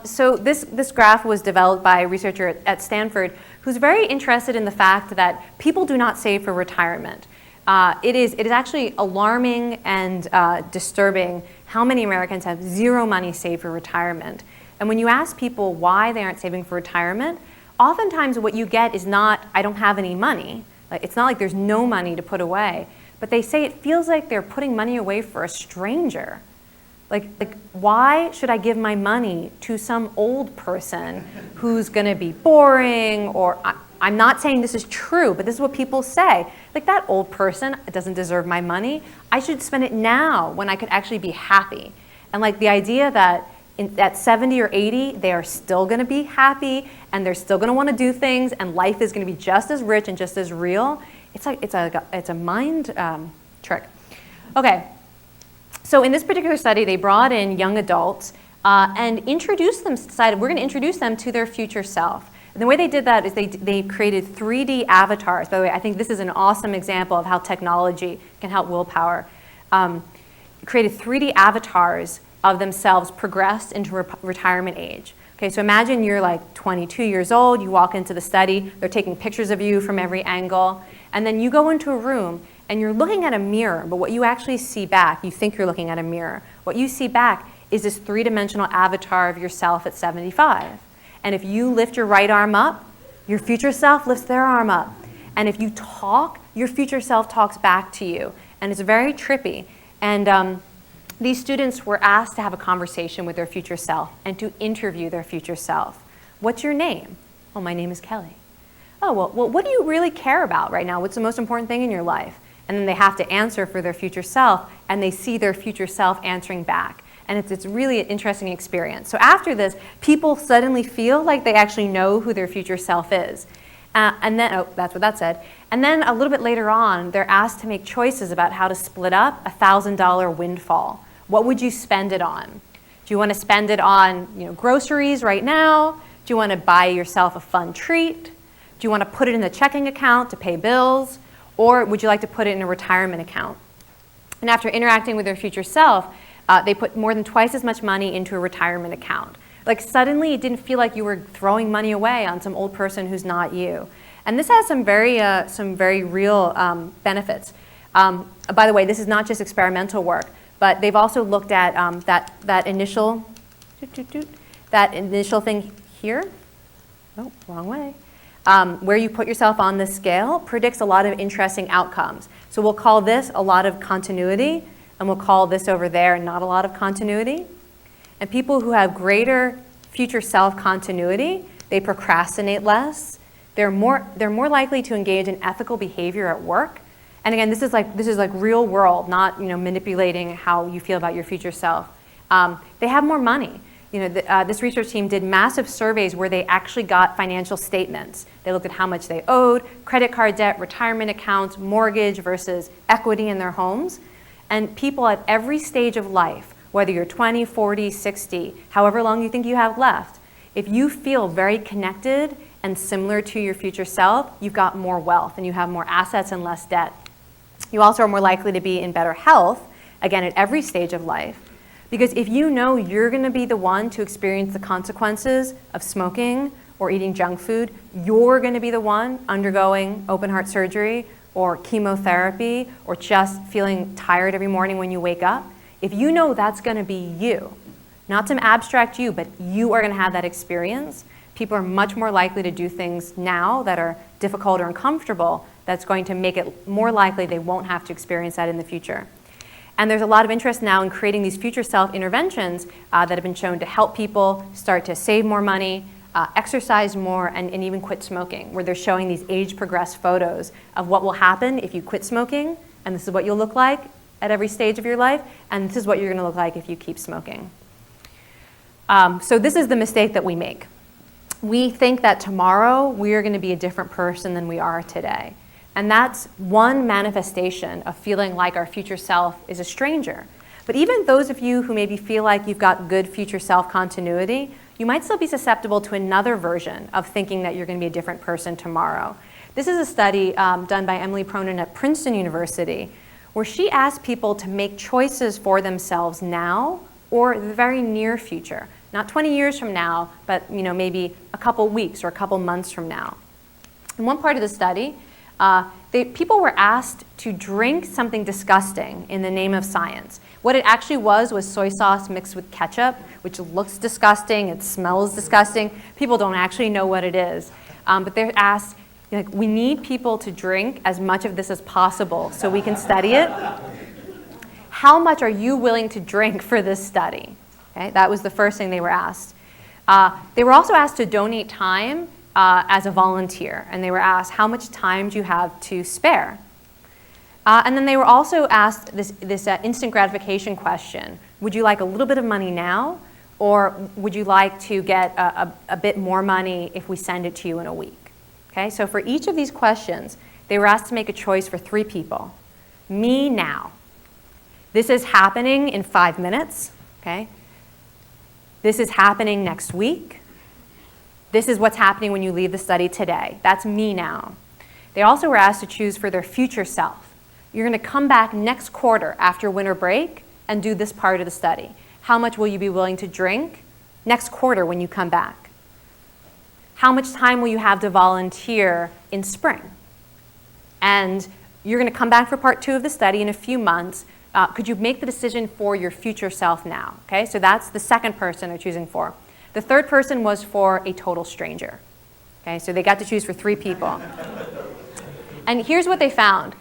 So this graph was developed by a researcher at Stanford who's very interested in the fact that people do not save for retirement. It is actually alarming and disturbing how many Americans have zero money saved for retirement. And when you ask people why they aren't saving for retirement, oftentimes what you get is not, I don't have any money. It's not like there's no money to put away. But they say it feels like they're putting money away for a stranger. Like, why should I give my money to some old person who's going to be boring? Or I'm not saying this is true, but this is what people say. Like, that old person doesn't deserve my money. I should spend it now when I could actually be happy. And like the idea that at 70 or 80, they are still going to be happy and they're still going to want to do things and life is going to be just as rich and just as real. It's a mind trick. Okay. So in this particular study, they brought in young adults and decided we're going to introduce them to their future self. And the way they did that is they created 3D avatars. By the way, I think this is an awesome example of how technology can help willpower. Created 3D avatars of themselves progressed into retirement age. Okay, so imagine you're like 22 years old, you walk into the study, they're taking pictures of you from every angle, and then you go into a room and you're looking at a mirror, but what you actually see back, you think you're looking at a mirror, what you see back is this three-dimensional avatar of yourself at 75. And if you lift your right arm up, your future self lifts their arm up. And if you talk, your future self talks back to you. And it's very trippy. And these students were asked to have a conversation with their future self and to interview their future self. What's your name? Oh, my name is Kelly. Oh, well, what do you really care about right now? What's the most important thing in your life? And then they have to answer for their future self, and they see their future self answering back. And it's really an interesting experience. So after this, people suddenly feel like they actually know who their future self is. And then, that's what that said. And then a little bit later on, they're asked to make choices about how to split up a $1,000 windfall. What would you spend it on? Do you want to spend it on, groceries right now? Do you want to buy yourself a fun treat? Do you want to put it in the checking account to pay bills? Or would you like to put it in a retirement account? And after interacting with their future self, they put more than twice as much money into a retirement account. Like suddenly it didn't feel like you were throwing money away on some old person who's not you. And this has some very real benefits. By the way, this is not just experimental work, but they've also looked at that initial thing here. Oh, wrong way. Where you put yourself on the scale predicts a lot of interesting outcomes. So we'll call this a lot of continuity, and we'll call this over there not a lot of continuity. And people who have greater future self continuity, they procrastinate less. They're more likely to engage in ethical behavior at work. And again, this is like real world, not manipulating how you feel about your future self. They have more money. This research team did massive surveys where they actually got financial statements. They looked at how much they owed, credit card debt, retirement accounts, mortgage versus equity in their homes. And people at every stage of life, whether you're 20, 40, 60, however long you think you have left, if you feel very connected and similar to your future self, you've got more wealth and you have more assets and less debt. You also are more likely to be in better health, again, at every stage of life. Because if you know you're going to be the one to experience the consequences of smoking or eating junk food, you're going to be the one undergoing open heart surgery or chemotherapy or just feeling tired every morning when you wake up, if you know that's going to be you, not some abstract you, but you are going to have that experience, people are much more likely to do things now that are difficult or uncomfortable that's going to make it more likely they won't have to experience that in the future. And there's a lot of interest now in creating these future self interventions that have been shown to help people start to save more money, exercise more, and even quit smoking, where they're showing these age-progressed photos of what will happen if you quit smoking, and this is what you'll look like at every stage of your life, and this is what you're going to look like if you keep smoking. So this is the mistake that we make. We think that tomorrow we are going to be a different person than we are today. And that's one manifestation of feeling like our future self is a stranger. But even those of you who maybe feel like you've got good future self continuity, you might still be susceptible to another version of thinking that you're going to be a different person tomorrow. This is a study done by Emily Pronin at Princeton University, where she asked people to make choices for themselves now or the very near future. Not 20 years from now, but maybe a couple weeks or a couple months from now. In one part of the study, people were asked to drink something disgusting in the name of science. What it actually was soy sauce mixed with ketchup, which looks disgusting, it smells disgusting. People don't actually know what it is. But they're asked, we need people to drink as much of this as possible so we can study it. how much are you willing to drink for this study? Okay, that was the first thing they were asked. They were also asked to donate time as a volunteer, and they were asked, how much time do you have to spare? And then they were also asked this instant gratification question. Would you like a little bit of money now, or would you like to get a bit more money if we send it to you in a week? Okay, so for each of these questions, they were asked to make a choice for 3 people. Me now. This is happening in 5 minutes, okay? This is happening next week. This is what's happening when you leave the study today. That's me now. They also were asked to choose for their future self. You're going to come back next quarter after winter break and do this part of the study. How much will you be willing to drink next quarter when you come back? How much time will you have to volunteer in spring? And you're going to come back for part 2 of the study in a few months. Could you make the decision for your future self now? Okay, so that's the second person they're choosing for. The third person was for a total stranger. Okay, so they got to choose for 3 people. And here's what they found.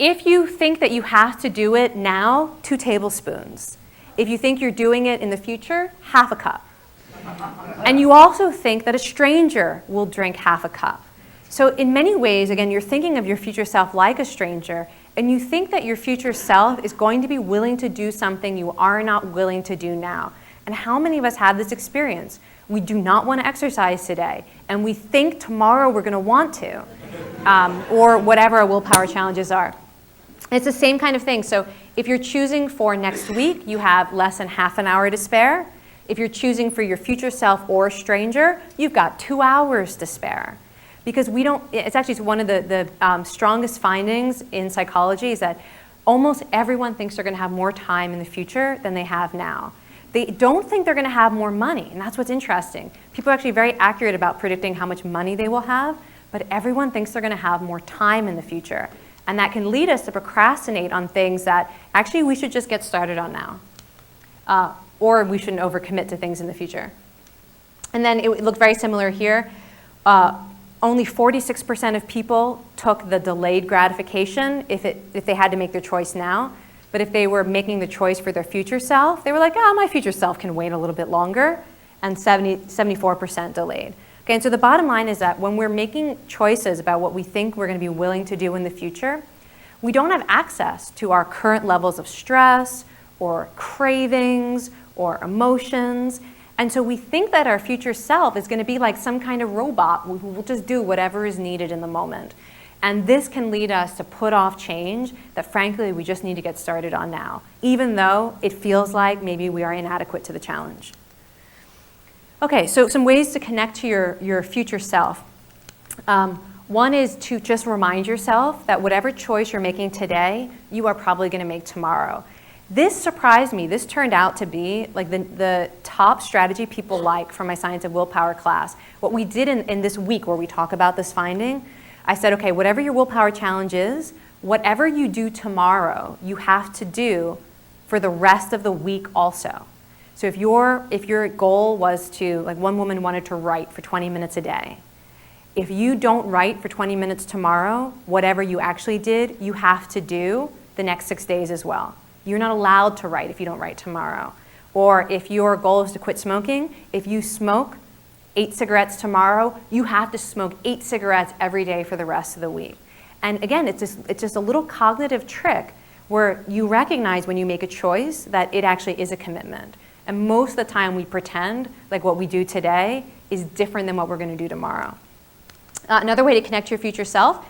If you think that you have to do it now, 2 tablespoons. If you think you're doing it in the future, half a cup. And you also think that a stranger will drink half a cup. So in many ways, again, you're thinking of your future self like a stranger, and you think that your future self is going to be willing to do something you are not willing to do now. And how many of us have this experience? We do not want to exercise today, and we think tomorrow we're going to want to, or whatever our willpower challenges are. It's the same kind of thing. So if you're choosing for next week, you have less than half an hour to spare. If you're choosing for your future self or a stranger, you've got 2 hours to spare. Because we don't, it's actually one of the strongest findings in psychology is that almost everyone thinks they're going to have more time in the future than they have now. They don't think they're going to have more money, and that's what's interesting. People are actually very accurate about predicting how much money they will have, but everyone thinks they're going to have more time in the future. And that can lead us to procrastinate on things that actually we should just get started on now. Or we shouldn't overcommit to things in the future. And then it looked very similar here. Only 46% of people took the delayed gratification if they had to make their choice now. But if they were making the choice for their future self, they were like, oh, my future self can wait a little bit longer, and 74% delayed. Okay, and so the bottom line is that when we're making choices about what we think we're going to be willing to do in the future, we don't have access to our current levels of stress or cravings or emotions. And so we think that our future self is going to be like some kind of robot who will just do whatever is needed in the moment. And this can lead us to put off change that frankly we just need to get started on now, even though it feels like maybe we are inadequate to the challenge. Okay, so some ways to connect to your future self. One is to just remind yourself that whatever choice you're making today, you are probably going to make tomorrow. This surprised me. This turned out to be like the top strategy people like from my Science of Willpower class. What we did in this week where we talk about this finding, I said, okay, whatever your willpower challenge is, whatever you do tomorrow, you have to do for the rest of the week also. So if your goal was to, like one woman wanted to write for 20 minutes a day, if you don't write for 20 minutes tomorrow, whatever you actually did, you have to do the next 6 days as well. You're not allowed to write if you don't write tomorrow. Or if your goal is to quit smoking, if you smoke 8 cigarettes tomorrow, you have to smoke 8 cigarettes every day for the rest of the week. And again, it's just a little cognitive trick where you recognize when you make a choice that it actually is a commitment. And most of the time we pretend like what we do today is different than what we're going to do tomorrow. Another way to connect to your future self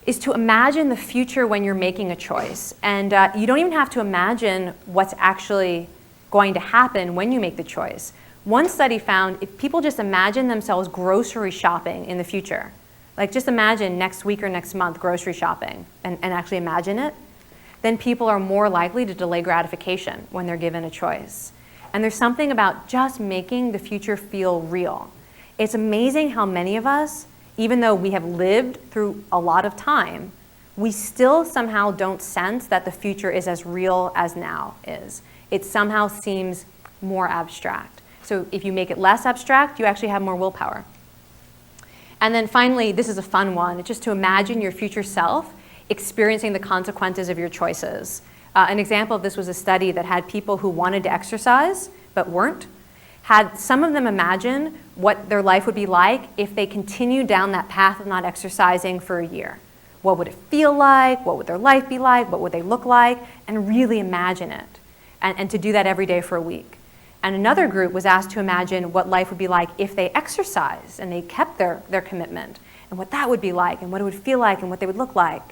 is to imagine the future when you're making a choice. And you don't even have to imagine what's actually going to happen when you make the choice. One study found if people just imagine themselves grocery shopping in the future, like just imagine next week or next month grocery shopping and actually imagine it, then people are more likely to delay gratification when they're given a choice. And there's something about just making the future feel real. It's amazing how many of us, even though we have lived through a lot of time, we still somehow don't sense that the future is as real as now is. It somehow seems more abstract. So if you make it less abstract, you actually have more willpower. And then finally, this is a fun one. It's just to imagine your future self experiencing the consequences of your choices. An example of this was a study that had people who wanted to exercise but weren't, had some of them imagine what their life would be like if they continued down that path of not exercising for a year. What would it feel like? What would their life be like? What would they look like? And really imagine it. And to do that every day for a week. And another group was asked to imagine what life would be like if they exercised and they kept their commitment, and what that would be like, and what it would feel like, and what they would look like.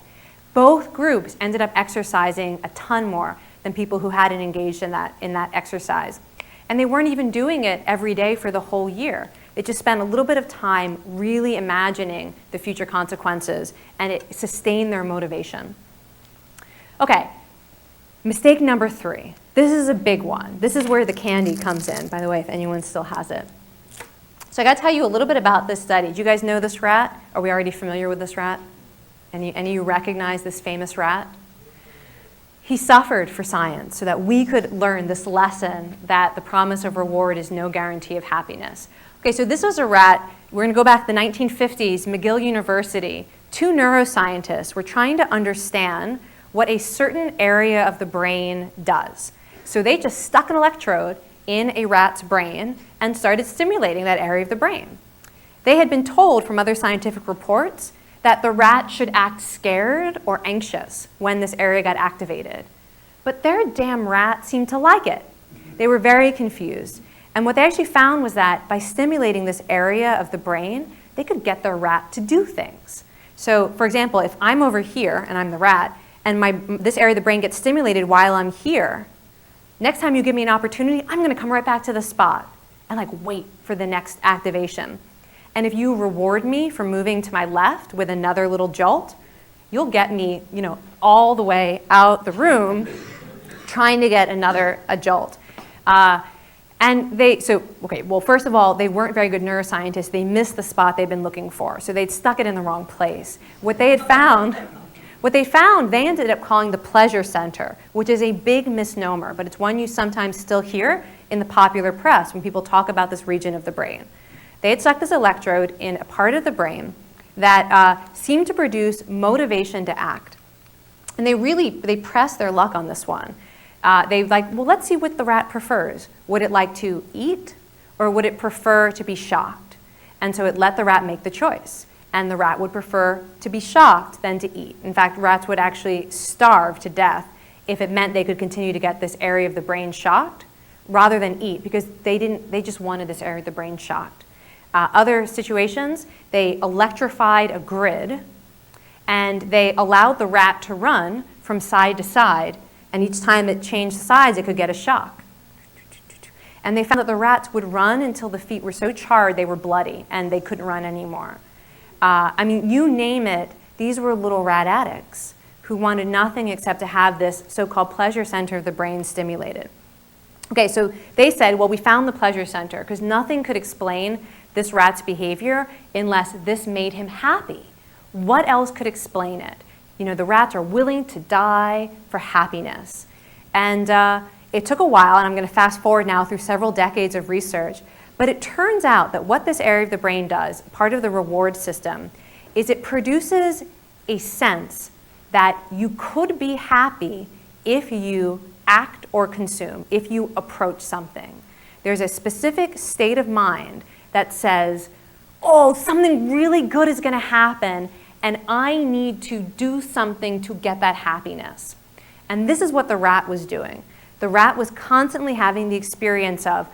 Both groups ended up exercising a ton more than people who hadn't engaged in that exercise. And they weren't even doing it every day for the whole year. They just spent a little bit of time really imagining the future consequences, and it sustained their motivation. Okay, mistake number 3. This is a big one. This is where the candy comes in, by the way, if anyone still has it. So I got to tell you a little bit about this study. Do you guys know this rat? Are we already familiar with this rat? Any of you recognize this famous rat? He suffered for science so that we could learn this lesson that the promise of reward is no guarantee of happiness. Okay, so this was a rat. We're going to go back to the 1950s, McGill University. 2 neuroscientists were trying to understand what a certain area of the brain does. So they just stuck an electrode in a rat's brain and started stimulating that area of the brain. They had been told from other scientific reports that the rat should act scared or anxious when this area got activated. But their damn rat seemed to like it. They were very confused. And what they actually found was that by stimulating this area of the brain, they could get their rat to do things. So, for example, if I'm over here and I'm the rat, and this area of the brain gets stimulated while I'm here, next time you give me an opportunity, I'm going to come right back to the spot and wait for the next activation. And if you reward me for moving to my left with another little jolt, you'll get me, all the way out the room trying to get a jolt. First of all, they weren't very good neuroscientists. They missed the spot they'd been looking for. So they'd stuck it in the wrong place. What they found, they ended up calling the pleasure center, which is a big misnomer, but it's one you sometimes still hear in the popular press when people talk about this region of the brain. They had stuck this electrode in a part of the brain that seemed to produce motivation to act. And they pressed their luck on this one. Let's see what the rat prefers. Would it like to eat, or would it prefer to be shocked? And so it let the rat make the choice. And the rat would prefer to be shocked than to eat. In fact, rats would actually starve to death if it meant they could continue to get this area of the brain shocked rather than eat, because they just wanted this area of the brain shocked. Other situations, they electrified a grid, and they allowed the rat to run from side to side, and each time it changed sides, it could get a shock. And they found that the rats would run until the feet were so charred they were bloody, and they couldn't run anymore. You name it, these were little rat addicts who wanted nothing except to have this so-called pleasure center of the brain stimulated. Okay, so they said, well, we found the pleasure center because nothing could explain this rat's behavior unless this made him happy. What else could explain it? The rats are willing to die for happiness. And it took a while, and I'm going to fast forward now through several decades of research, but it turns out that what this area of the brain does, part of the reward system, is it produces a sense that you could be happy if you act or consume, if you approach something. There's a specific state of mind that says, oh, something really good is going to happen, and I need to do something to get that happiness. And this is what the rat was doing. The rat was constantly having the experience of,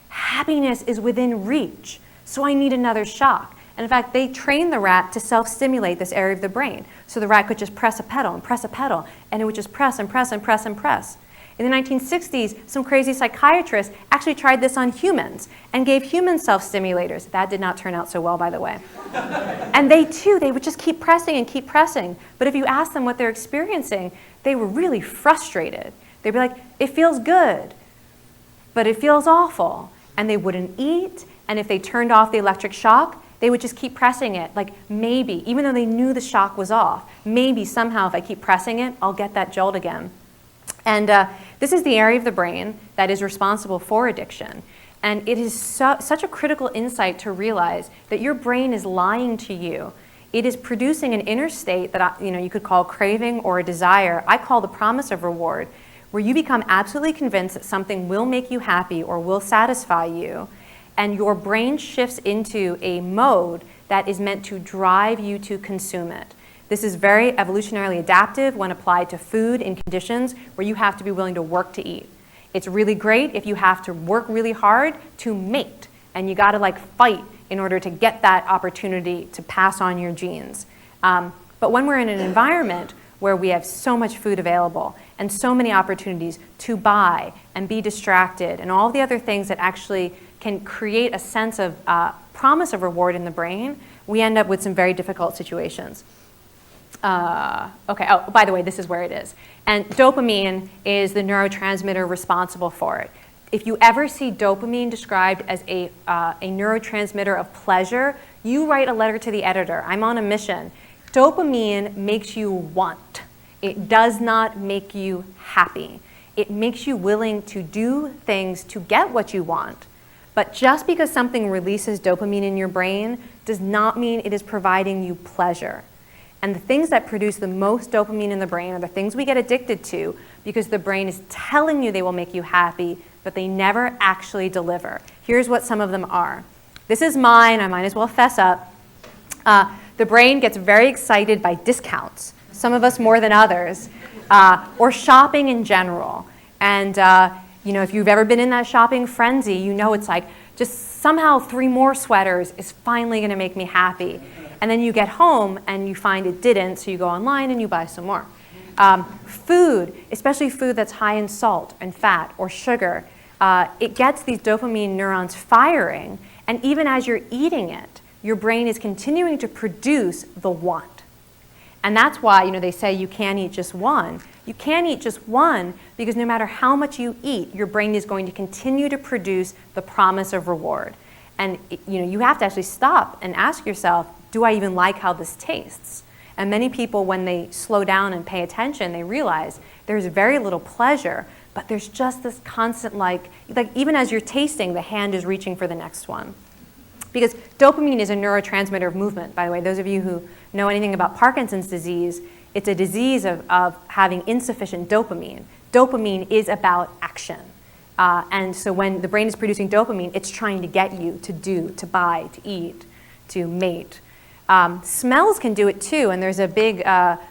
happiness is within reach, so I need another shock. And in fact, they trained the rat to self-stimulate this area of the brain. So the rat could just press a pedal, and it would just press and press and press and press. In the 1960s, some crazy psychiatrists actually tried this on humans and gave human self-stimulators. That did not turn out so well, by the way. And they would just keep pressing and keep pressing. But if you ask them what they're experiencing, they were really frustrated. They'd be like, it feels good, but it feels awful. And they wouldn't eat, and if they turned off the electric shock, they would just keep pressing it, maybe, even though they knew the shock was off, maybe somehow if I keep pressing it, I'll get that jolt again. And this is the area of the brain that is responsible for addiction. And it is such a critical insight to realize that your brain is lying to you it is producing an inner state that you could call craving or a desire. I call the promise of reward, where you become absolutely convinced that something will make you happy or will satisfy you, and your brain shifts into a mode that is meant to drive you to consume it. This is very evolutionarily adaptive when applied to food in conditions where you have to be willing to work to eat. It's really great if you have to work really hard to mate, and you gotta like fight in order to get that opportunity to pass on your genes. But when we're in an environment where we have so much food available and so many opportunities to buy and be distracted and all the other things that actually can create a sense of promise of reward in the brain, we end up with some very difficult situations. Okay, oh, by the way, this is where it is. And dopamine is the neurotransmitter responsible for it. If you ever see dopamine described as a neurotransmitter of pleasure, you write a letter to the editor. I'm on a mission. Dopamine makes you want. It does not make you happy. It makes you willing to do things to get what you want. But just because something releases dopamine in your brain does not mean it is providing you pleasure. And the things that produce the most dopamine in the brain are the things we get addicted to because the brain is telling you they will make you happy, but they never actually deliver. Here's what some of them are. This is mine. I might as well fess up. The brain gets very excited by discounts, some of us more than others, or shopping in general. And if you've ever been in that shopping frenzy, you know it's like just somehow 3 more sweaters is finally going to make me happy. And then you get home and you find it didn't, so you go online and you buy some more. Food, especially food that's high in salt and fat or sugar, it gets these dopamine neurons firing, and even as you're eating it, your brain is continuing to produce the want. And that's why they say you can't eat just one. You can't eat just one because no matter how much you eat, your brain is going to continue to produce the promise of reward. And you have to actually stop and ask yourself, do I even like how this tastes? And many people, when they slow down and pay attention, they realize there's very little pleasure, but there's just this constant like even as you're tasting, the hand is reaching for the next one. Because dopamine is a neurotransmitter of movement, by the way. Those of you who know anything about Parkinson's disease, it's a disease of having insufficient dopamine. Dopamine is about action. And so when the brain is producing dopamine, it's trying to get you to do, to buy, to eat, to mate. Smells can do it too, and there's a big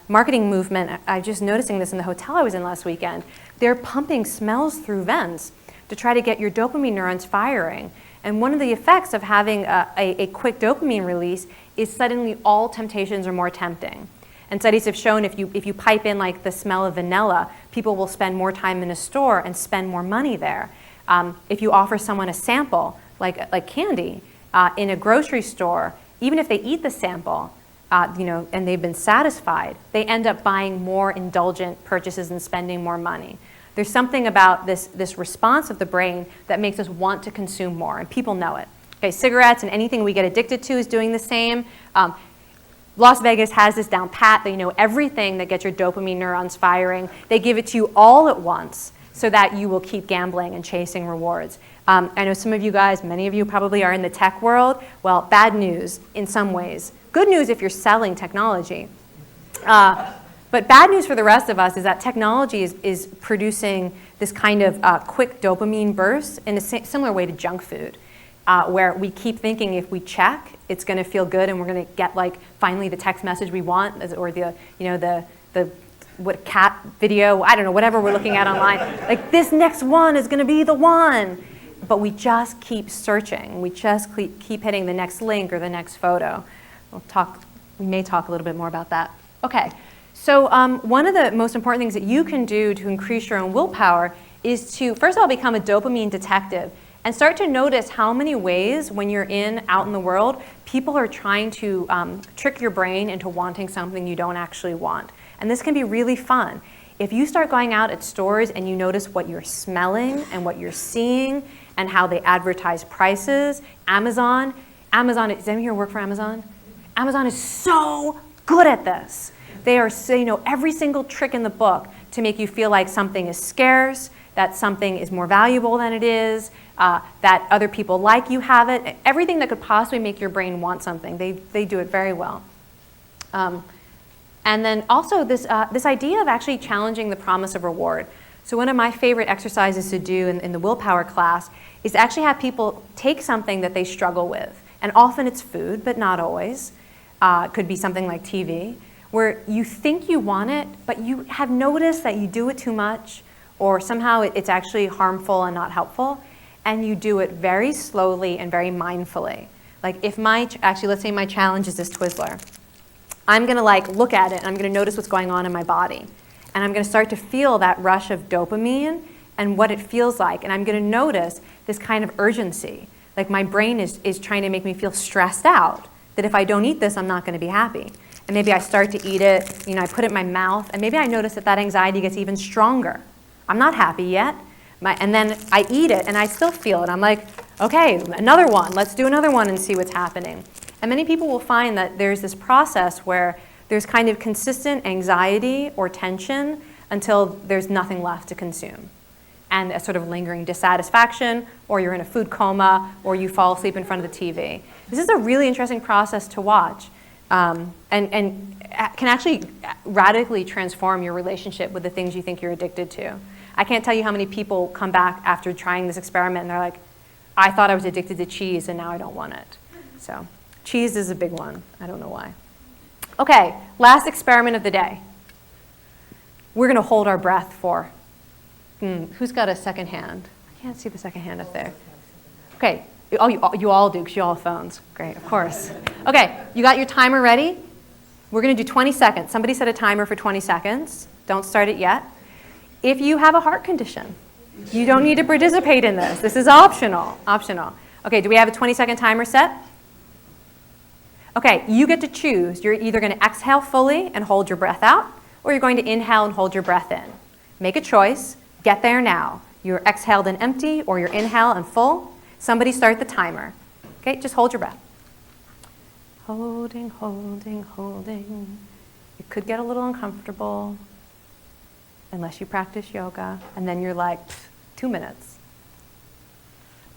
marketing movement. I'm just noticing this in the hotel I was in last weekend. They're pumping smells through vents to try to get your dopamine neurons firing. And one of the effects of having a quick dopamine release is suddenly all temptations are more tempting. And studies have shown if you pipe in like the smell of vanilla, people will spend more time in a store and spend more money there. If you offer someone a sample, like candy, in a grocery store, even if they eat the sample, and they've been satisfied, they end up buying more indulgent purchases and spending more money. There's something about this response of the brain that makes us want to consume more, and people know it. Okay, cigarettes and anything we get addicted to is doing the same. Las Vegas has this down pat. They know everything that gets your dopamine neurons firing. They give it to you all at once so that you will keep gambling and chasing rewards. I know some of you guys, many of you probably are in the tech world. Well, bad news in some ways. Good news if you're selling technology. But bad news for the rest of us is that technology is producing this kind of quick dopamine burst in a similar way to junk food, where we keep thinking if we check, it's going to feel good and we're going to get finally the text message we want, or the what cat video, I don't know, whatever we're looking at online. This next one is going to be the one. But we just keep searching. We just keep hitting the next link or the next photo. We may talk a little bit more about that. Okay, so one of the most important things that you can do to increase your own willpower is to, first of all, become a dopamine detective and start to notice how many ways when you're out in the world, people are trying to trick your brain into wanting something you don't actually want. And this can be really fun. If you start going out at stores and you notice what you're smelling and what you're seeing and how they advertise prices, Amazon, does anyone here work for Amazon? Amazon is so good at this. They know every single trick in the book to make you feel like something is scarce, that something is more valuable than it is, that other people like you have it. Everything that could possibly make your brain want something, they do it very well. And then also this idea of actually challenging the promise of reward. So one of my favorite exercises to do in the willpower class is to actually have people take something that they struggle with. And often it's food, but not always. It could be something like TV, where you think you want it, but you have noticed that you do it too much, or somehow it's actually harmful and not helpful, and you do it very slowly and very mindfully. Like if actually let's say my challenge is this Twizzler. I'm gonna look at it and I'm gonna notice what's going on in my body. And I'm gonna start to feel that rush of dopamine and what it feels like. And I'm gonna notice this kind of urgency. Like my brain is trying to make me feel stressed out, that if I don't eat this, I'm not gonna be happy. And maybe I start to eat it, I put it in my mouth, and maybe I notice that anxiety gets even stronger. I'm not happy yet. And then I eat it and I still feel it. I'm like, okay, another one, let's do another one and see what's happening. And many people will find that there's this process where there's kind of consistent anxiety or tension until there's nothing left to consume. And a sort of lingering dissatisfaction, or you're in a food coma, or you fall asleep in front of the TV. This is a really interesting process to watch, and can actually radically transform your relationship with the things you think you're addicted to. I can't tell you how many people come back after trying this experiment and they're like, I thought I was addicted to cheese and now I don't want it. So cheese is a big one. I don't know why. Okay, last experiment of the day. We're going to hold our breath for, who's got a second hand? I can't see the second hand up there. Okay, oh, you all do because you all have phones. Great, of course. Okay, you got your timer ready? We're going to do 20 seconds. Somebody set a timer for 20 seconds. Don't start it yet. If you have a heart condition, you don't need to participate in this. This is optional. Okay, do we have a 20-second timer set? Okay, you get to choose. You're either going to exhale fully and hold your breath out, or you're going to inhale and hold your breath in. Make a choice. Get there now. You're exhaled and empty, or you're inhale and full. Somebody start the timer. Okay, just hold your breath. Holding, holding, holding. It could get a little uncomfortable unless you practice yoga, and then you're like, 2 minutes.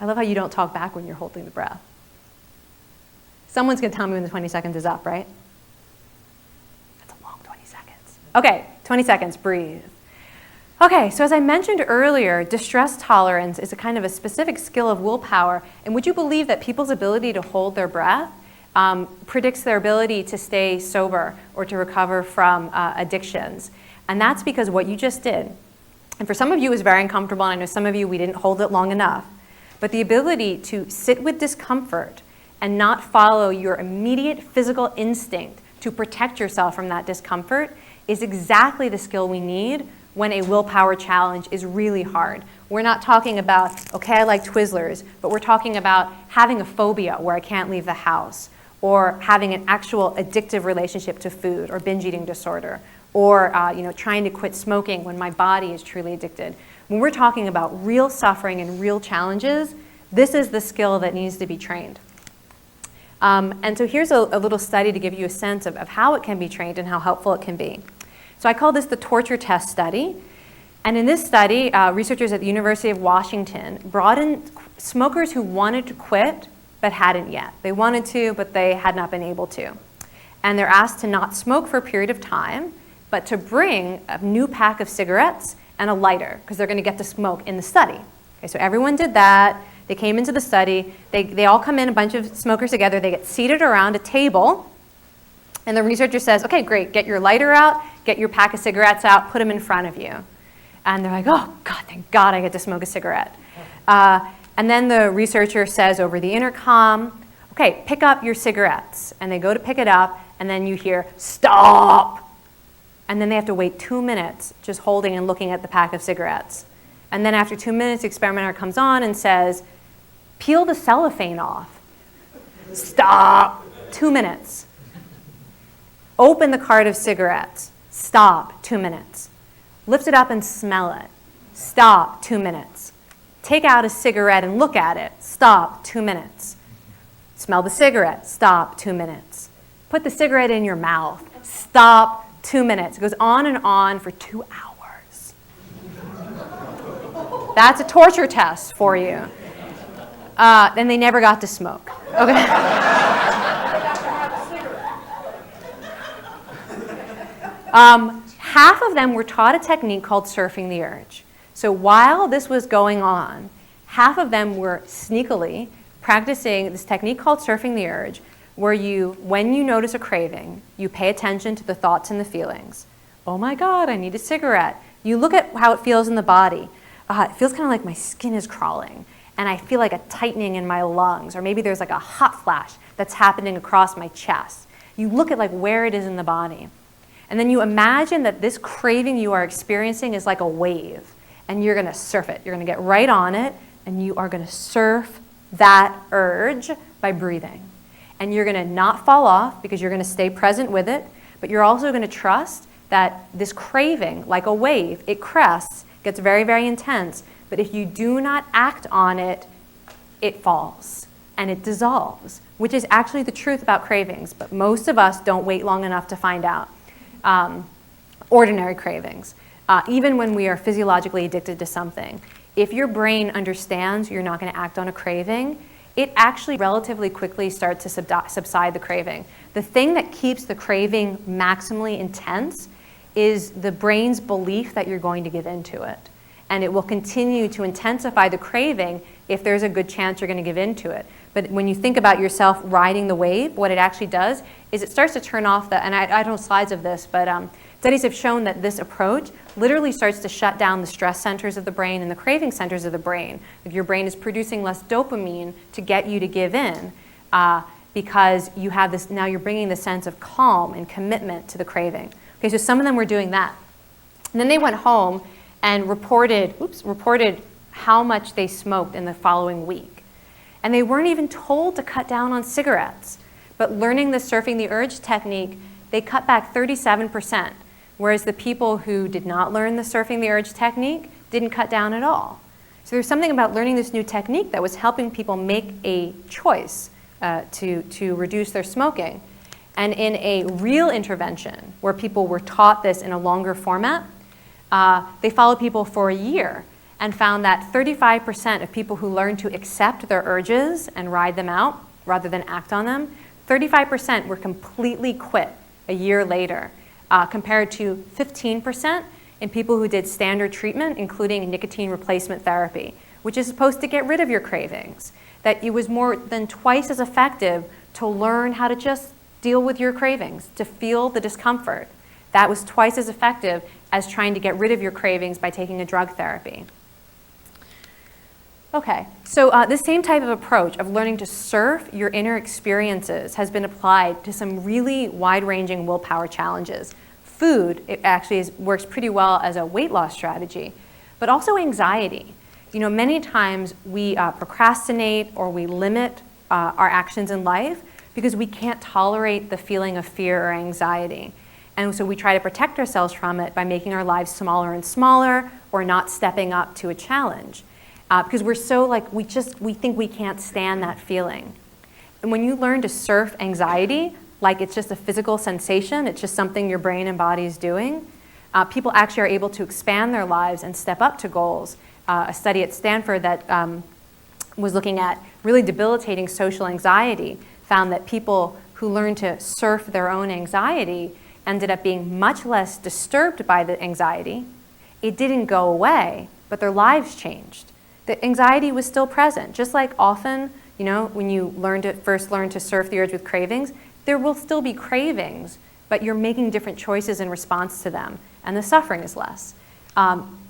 I love how you don't talk back when you're holding the breath. Someone's going to tell me when the 20 seconds is up, right? That's a long 20 seconds. Okay, 20 seconds, breathe. Okay, so as I mentioned earlier, distress tolerance is a kind of a specific skill of willpower, and would you believe that people's ability to hold their breath predicts their ability to stay sober or to recover from addictions? And that's because what you just did, and for some of you it was very uncomfortable, and I know some of you we didn't hold it long enough, but the ability to sit with discomfort and not follow your immediate physical instinct to protect yourself from that discomfort is exactly the skill we need when a willpower challenge is really hard. We're not talking about, okay, I like Twizzlers, but we're talking about having a phobia where I can't leave the house, or having an actual addictive relationship to food, or binge eating disorder, or trying to quit smoking when my body is truly addicted. When we're talking about real suffering and real challenges, this is the skill that needs to be trained. And so here's a little study to give you a sense of how it can be trained and how helpful it can be. So I call this the torture test study. And in this study, researchers at the University of Washington brought in smokers who wanted to quit but hadn't yet. They wanted to, but they had not been able to. And they're asked to not smoke for a period of time, but to bring a new pack of cigarettes and a lighter, because they're going to get to smoke in the study. Okay, so everyone did that. They came into the study. They all come in, a bunch of smokers together. They get seated around a table. And the researcher says, okay, great, get your lighter out, get your pack of cigarettes out, put them in front of you. And they're like, oh, God, thank God I get to smoke a cigarette. And then the researcher says over the intercom, okay, pick up your cigarettes. And they go to pick it up, and then you hear, stop. And then they have to wait 2 minutes just holding and looking at the pack of cigarettes. And then after 2 minutes, the experimenter comes on and says, peel the cellophane off. Stop. 2 minutes. Open the cart of cigarettes. Stop. 2 minutes. Lift it up and smell it. Stop. 2 minutes. Take out a cigarette and look at it. Stop. 2 minutes. Smell the cigarette. Stop. 2 minutes. Put the cigarette in your mouth. Stop. 2 minutes. It goes on and on for 2 hours. That's a torture test for you. And they never got to smoke. Okay. Half of them were taught a technique called surfing the urge. So while this was going on, half of them were sneakily practicing this technique called surfing the urge, where you, when you notice a craving, you pay attention to the thoughts and the feelings. Oh my God, I need a cigarette. You look at how it feels in the body. It feels kind of like my skin is crawling, and I feel like a tightening in my lungs, or maybe there's like a hot flash that's happening across my chest. You look at like where it is in the body. And then you imagine that this craving you are experiencing is like a wave, and you're gonna surf it. You're gonna get right on it, and you are gonna surf that urge by breathing. And you're gonna not fall off because you're gonna stay present with it, but you're also gonna trust that this craving, like a wave, it crests, gets very, very intense, but if you do not act on it, it falls and it dissolves, which is actually the truth about cravings, but most of us don't wait long enough to find out. Ordinary cravings, even when we are physiologically addicted to something, if your brain understands you're not going to act on a craving, it actually relatively quickly starts to subside the craving. The thing that keeps the craving maximally intense is the brain's belief that you're going to give into it. And it will continue to intensify the craving if there's a good chance you're going to give into it. But when you think about yourself riding the wave, what it actually does is it starts to turn off the, and I don't have slides of this, but studies have shown that this approach literally starts to shut down the stress centers of the brain and the craving centers of the brain. Like your brain is producing less dopamine to get you to give in because you have this, now you're bringing the sense of calm and commitment to the craving. Okay, so some of them were doing that. And then they went home and reported how much they smoked in the following week. And they weren't even told to cut down on cigarettes. But learning the surfing the urge technique, they cut back 37%, whereas the people who did not learn the surfing the urge technique didn't cut down at all. So there's something about learning this new technique that was helping people make a choice to reduce their smoking. And in a real intervention, where people were taught this in a longer format, they followed people for a year and found that 35% of people who learned to accept their urges and ride them out rather than act on them, 35% were completely quit a year later, compared to 15% in people who did standard treatment, including nicotine replacement therapy, which is supposed to get rid of your cravings. That it was more than twice as effective to learn how to just deal with your cravings, to feel the discomfort. That was twice as effective as trying to get rid of your cravings by taking a drug therapy. Okay, so this same type of approach of learning to surf your inner experiences has been applied to some really wide-ranging willpower challenges. Food, it actually works pretty well as a weight loss strategy, but also anxiety. You know, many times we procrastinate or we limit our actions in life because we can't tolerate the feeling of fear or anxiety. And so we try to protect ourselves from it by making our lives smaller and smaller or not stepping up to a challenge. Because we're so like, we think we can't stand that feeling. And when you learn to surf anxiety, like it's just a physical sensation, it's just something your brain and body is doing, people actually are able to expand their lives and step up to goals. A study at Stanford that was looking at really debilitating social anxiety found that people who learned to surf their own anxiety ended up being much less disturbed by the anxiety. It didn't go away, but their lives changed. The anxiety was still present, just like often, you know, when you first learn to surf the urge with cravings, there will still be cravings, but you're making different choices in response to them, and the suffering is less.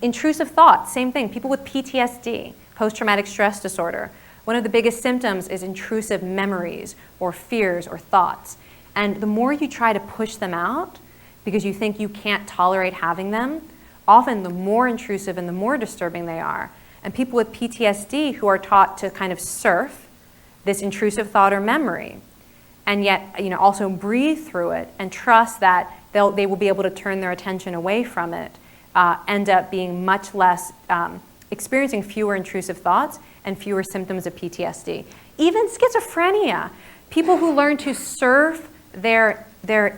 Intrusive thoughts, same thing. People with PTSD, post-traumatic stress disorder, one of the biggest symptoms is intrusive memories or fears or thoughts. And the more you try to push them out because you think you can't tolerate having them, often the more intrusive and the more disturbing they are. And people with PTSD who are taught to kind of surf this intrusive thought or memory, and yet, you know, also breathe through it and trust that they will be able to turn their attention away from it, end up being much less, experiencing fewer intrusive thoughts and fewer symptoms of PTSD. Even schizophrenia, people who learn to surf their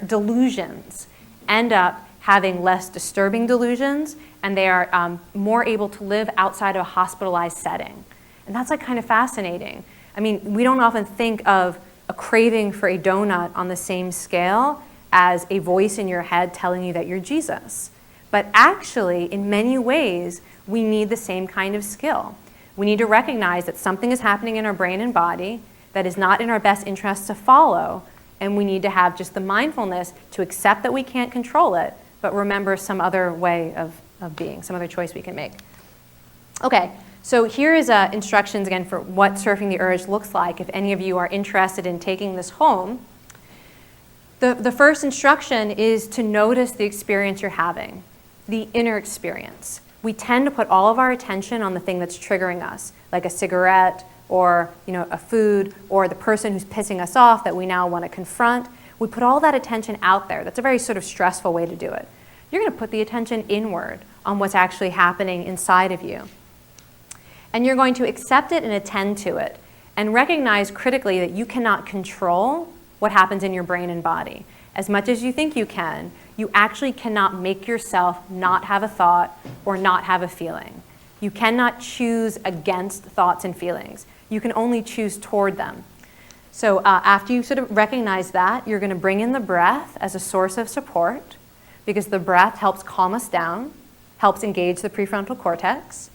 delusions end up having less disturbing delusions, and they are more able to live outside of a hospitalized setting. And that's like kind of fascinating. I mean, we don't often think of a craving for a donut on the same scale as a voice in your head telling you that you're Jesus. But actually, in many ways, we need the same kind of skill. We need to recognize that something is happening in our brain and body that is not in our best interest to follow, and we need to have just the mindfulness to accept that we can't control it, but remember some other way of being, some other choice we can make. Okay, so here is instructions again for what surfing the urge looks like if any of you are interested in taking this home. The first instruction is to notice the experience you're having, the inner experience. We tend to put all of our attention on the thing that's triggering us, like a cigarette or a food or the person who's pissing us off that we now want to confront. We put all that attention out there. That's a very sort of stressful way to do it. You're going to put the attention inward on what's actually happening inside of you. And you're going to accept it and attend to it and recognize critically that you cannot control what happens in your brain and body. As much as you think you can, you actually cannot make yourself not have a thought or not have a feeling. You cannot choose against thoughts and feelings. You can only choose toward them. So after you sort of recognize that, you're going to bring in the breath as a source of support, because the breath helps calm us down, helps engage the prefrontal cortex.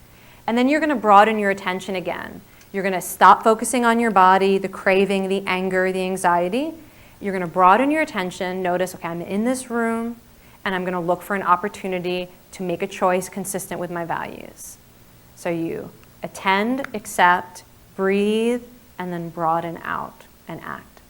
And then you're going to broaden your attention again. You're going to stop focusing on your body, the craving, the anger, the anxiety. You're going to broaden your attention. Notice, okay, I'm in this room, and I'm going to look for an opportunity to make a choice consistent with my values. So you attend, accept, breathe, and then broaden out and act.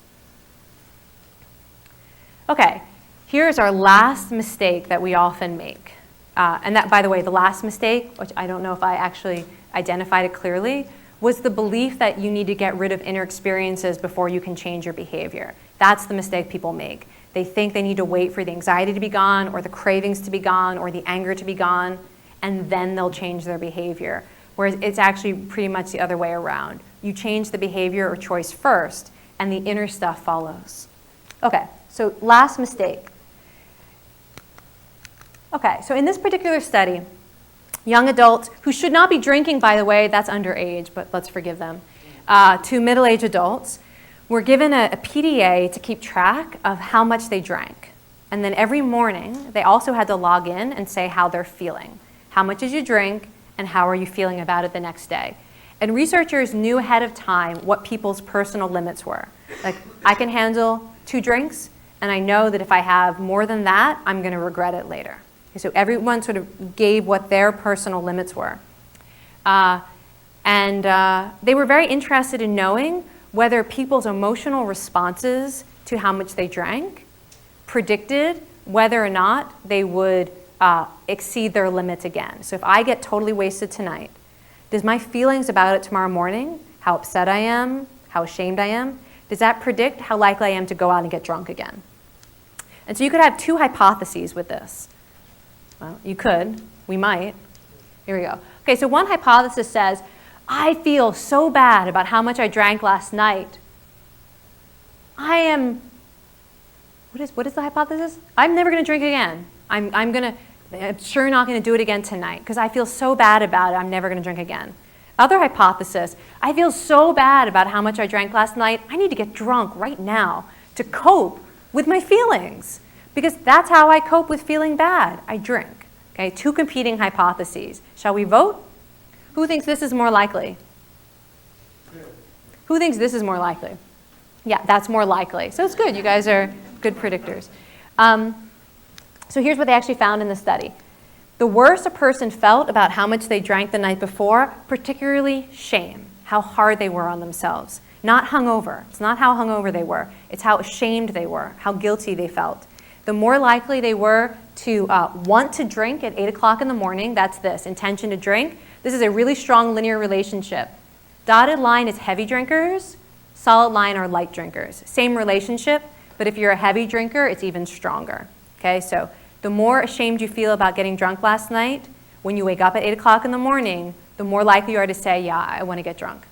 Okay, here's our last mistake that we often make. And that, by the way, the last mistake, which I don't know if I actually identified it clearly, was the belief that you need to get rid of inner experiences before you can change your behavior. That's the mistake people make. They think they need to wait for the anxiety to be gone or the cravings to be gone or the anger to be gone, and then they'll change their behavior. Whereas it's actually pretty much the other way around. You change the behavior or choice first, and the inner stuff follows. Okay, so last mistake. Okay, so in this particular study, young adults, who should not be drinking, by the way, that's underage, but let's forgive them, to middle-aged adults, were given a PDA to keep track of how much they drank. And then every morning, they also had to log in and say how they're feeling. How much did you drink, and how are you feeling about it the next day? And researchers knew ahead of time what people's personal limits were. Like, I can handle 2 drinks, and I know that if I have more than that, I'm going to regret it later. Okay, so everyone sort of gave what their personal limits were. And they were very interested in knowing whether people's emotional responses to how much they drank predicted whether or not they would exceed their limits again. So if I get totally wasted tonight, does my feelings about it tomorrow morning, how upset I am, how ashamed I am, does that predict how likely I am to go out and get drunk again? And so you could have 2 hypotheses with this. Well, you could, we might. Here we go. Okay, so one hypothesis says, I feel so bad about how much I drank last night. What is the hypothesis? I'm never going to drink again. I'm sure not going to do it again tonight because I feel so bad about it, I'm never going to drink again. Other hypothesis, I feel so bad about how much I drank last night, I need to get drunk right now to cope with my feelings because that's how I cope with feeling bad. I drink. Okay, 2 competing hypotheses. Shall we vote? Who thinks this is more likely? Who thinks this is more likely? Yeah, that's more likely. So it's good. You guys are good predictors. So here's what they actually found in the study. The worse a person felt about how much they drank the night before, particularly shame, how hard they were on themselves. Not hungover. It's not how hungover they were. It's how ashamed they were, how guilty they felt. The more likely they were to want to drink at 8 o'clock in the morning, that's this, intention to drink. This is a really strong linear relationship. Dotted line is heavy drinkers, solid line are light drinkers. Same relationship, but if you're a heavy drinker, it's even stronger. Okay, so the more ashamed you feel about getting drunk last night, when you wake up at 8 o'clock in the morning, the more likely you are to say, yeah, I want to get drunk.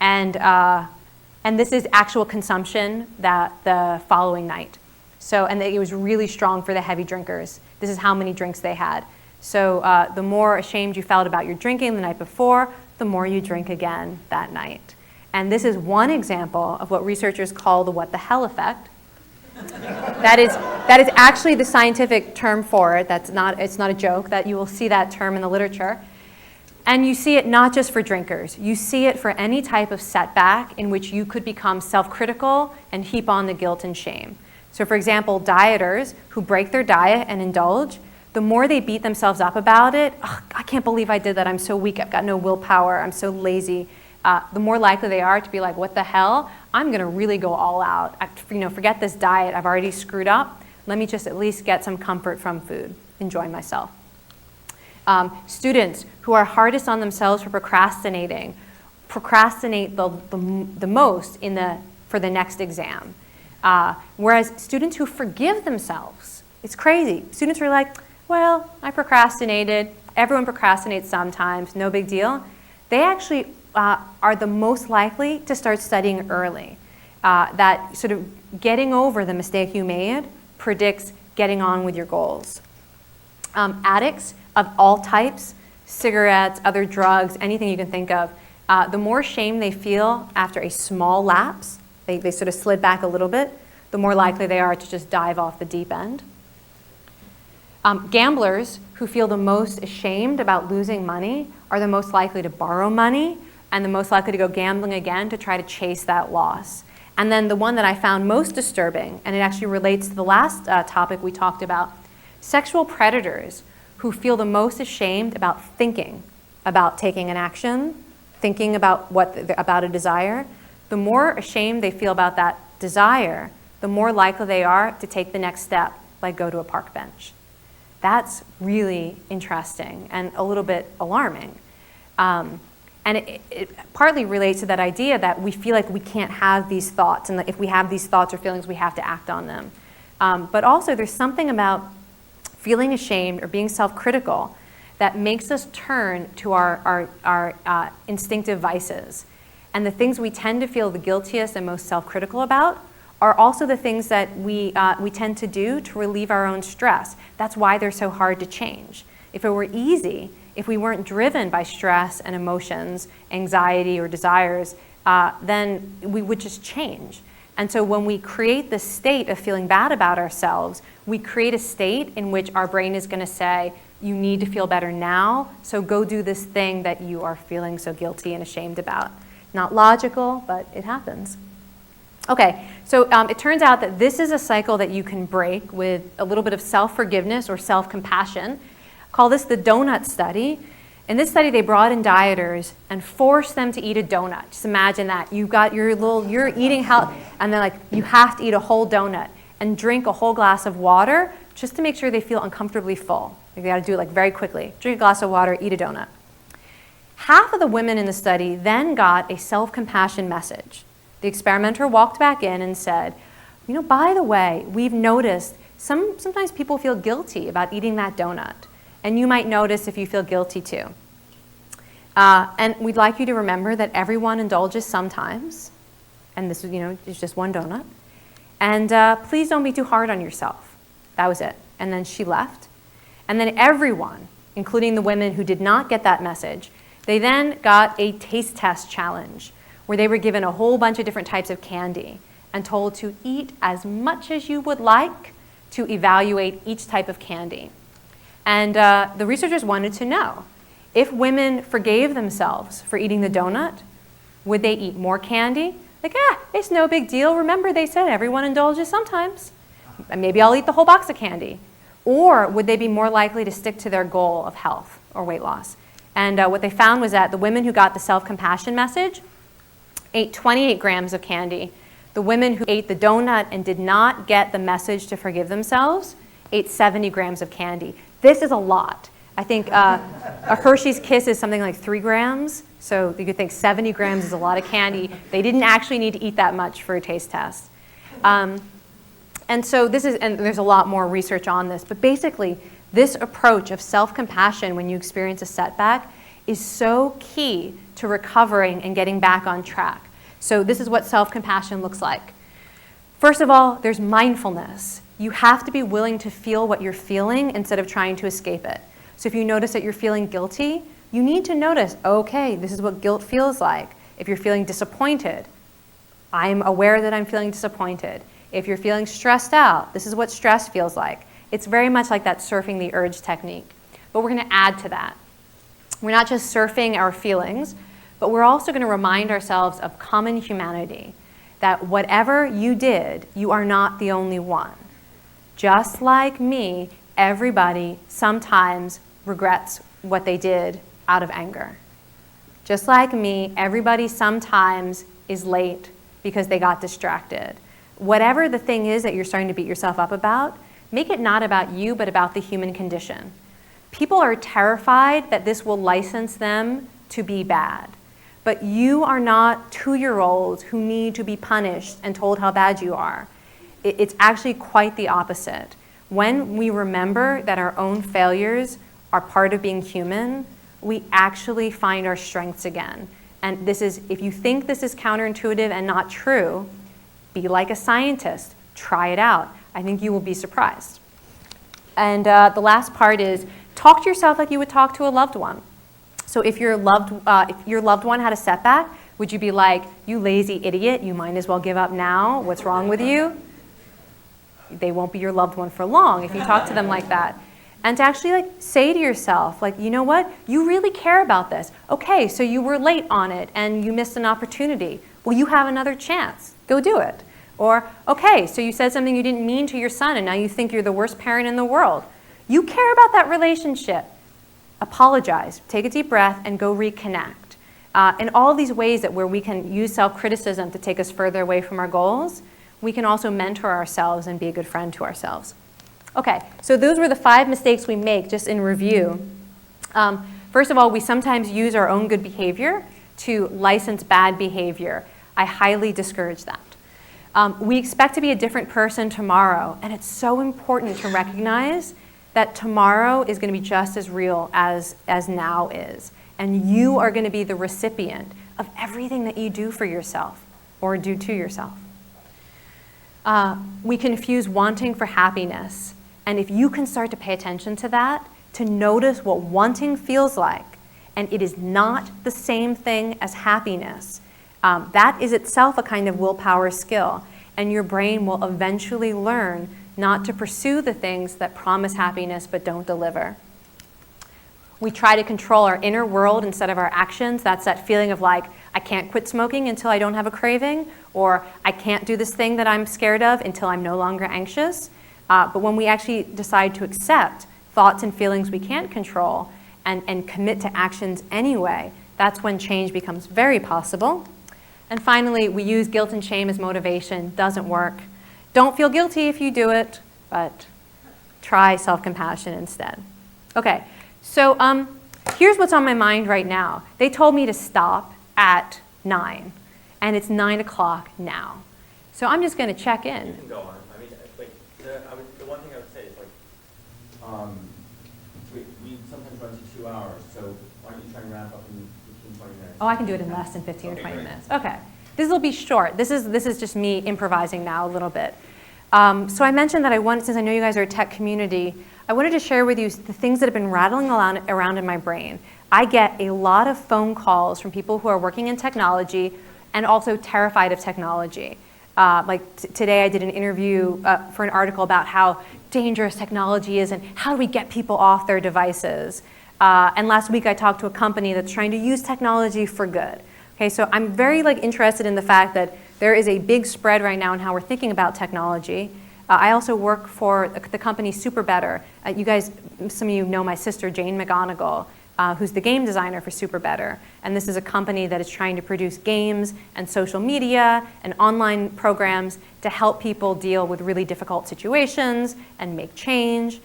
And this is actual consumption that the following night. So, and it was really strong for the heavy drinkers. This is how many drinks they had. So the more ashamed you felt about your drinking the night before, the more you drink again that night. And this is one example of what researchers call the what the hell effect. That is actually the scientific term for it. It's not a joke, that you will see that term in the literature. And you see it not just for drinkers. You see it for any type of setback in which you could become self-critical and heap on the guilt and shame. So for example, dieters who break their diet and indulge, the more they beat themselves up about it, I can't believe I did that, I'm so weak, I've got no willpower, I'm so lazy, the more likely they are to be like, what the hell, I'm gonna really go all out. Forget this diet, I've already screwed up, let me just at least get some comfort from food, enjoy myself. Students who are hardest on themselves for procrastinate the most for the next exam. Whereas students who forgive themselves, it's crazy. Students are like, well, I procrastinated, everyone procrastinates sometimes, no big deal. They actually are the most likely to start studying early. That sort of getting over the mistake you made predicts getting on with your goals. Addicts of all types, cigarettes, other drugs, anything you can think of, the more shame they feel after a small lapse, they sort of slid back a little bit, the more likely they are to just dive off the deep end. Gamblers who feel the most ashamed about losing money are the most likely to borrow money and the most likely to go gambling again to try to chase that loss. And then the one that I found most disturbing, and it actually relates to the last topic we talked about, sexual predators who feel the most ashamed about thinking about taking an action, thinking about about a desire. The more ashamed they feel about that desire, the more likely they are to take the next step, like go to a park bench. That's really interesting and a little bit alarming. And it partly relates to that idea that we feel like we can't have these thoughts, and that if we have these thoughts or feelings, we have to act on them. But also there's something about feeling ashamed or being self-critical that makes us turn to our instinctive vices. And the things we tend to feel the guiltiest and most self-critical about are also the things that we tend to do to relieve our own stress. That's why they're so hard to change. If it were easy, if we weren't driven by stress and emotions, anxiety or desires, then we would just change. And so when we create this state of feeling bad about ourselves, we create a state in which our brain is going to say, you need to feel better now, so go do this thing that you are feeling so guilty and ashamed about. Not logical, but it happens. Okay, so it turns out that this is a cycle that you can break with a little bit of self-forgiveness or self-compassion. Call this the donut study. In this study, they brought in dieters and forced them to eat a donut. Just imagine that. You're eating health, and they're like, you have to eat a whole donut and drink a whole glass of water just to make sure they feel uncomfortably full. You gotta do it like very quickly. Drink a glass of water, eat a donut. Half of the women in the study then got a self-compassion message. The experimenter walked back in and said, by the way, we've noticed sometimes people feel guilty about eating that donut. And you might notice if you feel guilty too. And we'd like you to remember that everyone indulges sometimes. And this is, it's just one donut. And please don't be too hard on yourself. That was it. And then she left. And then everyone, including the women who did not get that message, they then got a taste test challenge where they were given a whole bunch of different types of candy and told to eat as much as you would like to evaluate each type of candy. And the researchers wanted to know, if women forgave themselves for eating the donut, would they eat more candy? Like, it's no big deal. Remember, they said everyone indulges sometimes. Maybe I'll eat the whole box of candy. Or would they be more likely to stick to their goal of health or weight loss? And what they found was that the women who got the self-compassion message ate 28 grams of candy. The women who ate the donut and did not get the message to forgive themselves ate 70 grams of candy. This is a lot. I think a Hershey's Kiss is something like 3 grams. So you could think 70 grams is a lot of candy. They didn't actually need to eat that much for a taste test. And so and there's a lot more research on this, but basically this approach of self-compassion when you experience a setback is so key to recovering and getting back on track. So this is what self-compassion looks like. First of all, there's mindfulness. You have to be willing to feel what you're feeling instead of trying to escape it. So if you notice that you're feeling guilty, you need to notice, okay, this is what guilt feels like. If you're feeling disappointed, I'm aware that I'm feeling disappointed. If you're feeling stressed out, this is what stress feels like. It's very much like that surfing the urge technique. But we're going to add to that. We're not just surfing our feelings, but we're also going to remind ourselves of common humanity, that whatever you did, you are not the only one. Just like me, everybody sometimes regrets what they did out of anger. Just like me, everybody sometimes is late because they got distracted. Whatever the thing is that you're starting to beat yourself up about, make it not about you, but about the human condition. People are terrified that this will license them to be bad. But you are not 2-year-olds who need to be punished and told how bad you are. It's actually quite the opposite. When we remember that our own failures are part of being human, we actually find our strengths again. And this is, if you think this is counterintuitive and not true, be like a scientist. Try it out. I think you will be surprised. And the last part is, talk to yourself like you would talk to a loved one. So if your loved one had a setback, would you be like, you lazy idiot, you might as well give up now, what's wrong with you? They won't be your loved one for long if you talk to them like that. And to actually say to yourself, you know what, you really care about this. Okay, so you were late on it and you missed an opportunity. Well, you have another chance. Go do it. Or, okay, so you said something you didn't mean to your son and now you think you're the worst parent in the world. You care about that relationship. Apologize, take a deep breath, and go reconnect. And all these ways that where we can use self-criticism to take us further away from our goals, we can also mentor ourselves and be a good friend to ourselves. Okay, so those were the 5 mistakes we make, just in review. First of all, we sometimes use our own good behavior to license bad behavior. I highly discourage that. We expect to be a different person tomorrow, and it's so important to recognize that tomorrow is going to be just as real as now is. And you are going to be the recipient of everything that you do for yourself or do to yourself. We confuse wanting for happiness. And if you can start to pay attention to that, to notice what wanting feels like, and it is not the same thing as happiness, that is itself a kind of willpower skill. And your brain will eventually learn not to pursue the things that promise happiness but don't deliver. We try to control our inner world instead of our actions. That's that feeling of I can't quit smoking until I don't have a craving, or I can't do this thing that I'm scared of until I'm no longer anxious. But when we actually decide to accept thoughts and feelings we can't control and commit to actions anyway, that's when change becomes very possible. And finally, we use guilt and shame as motivation. Doesn't work. Don't feel guilty if you do it, but try self-compassion instead. Okay, so here's what's on my mind right now. They told me to stop at 9, and it's 9 o'clock now. So I'm just going to check in. You can go on. I mean, the one thing I would say is we sometimes run to 2 hours, so why don't you try and wrap up in 15, 20 minutes? Oh, I can do it in less than 15 or 20 great. minutes. Okay. This will be short. This is just me improvising now a little bit. So I mentioned that since I know you guys are a tech community, I wanted to share with you the things that have been rattling around in my brain. I get a lot of phone calls from people who are working in technology and also terrified of technology. Today I did an interview for an article about how dangerous technology is and how do we get people off their devices. And last week I talked to a company that's trying to use technology for good. Okay, so I'm very interested in the fact that there is a big spread right now in how we're thinking about technology. I also work for the company Super Better. You guys, some of you know my sister Jane McGonigal, who's the game designer for Super Better. And this is a company that is trying to produce games and social media and online programs to help people deal with really difficult situations and make change.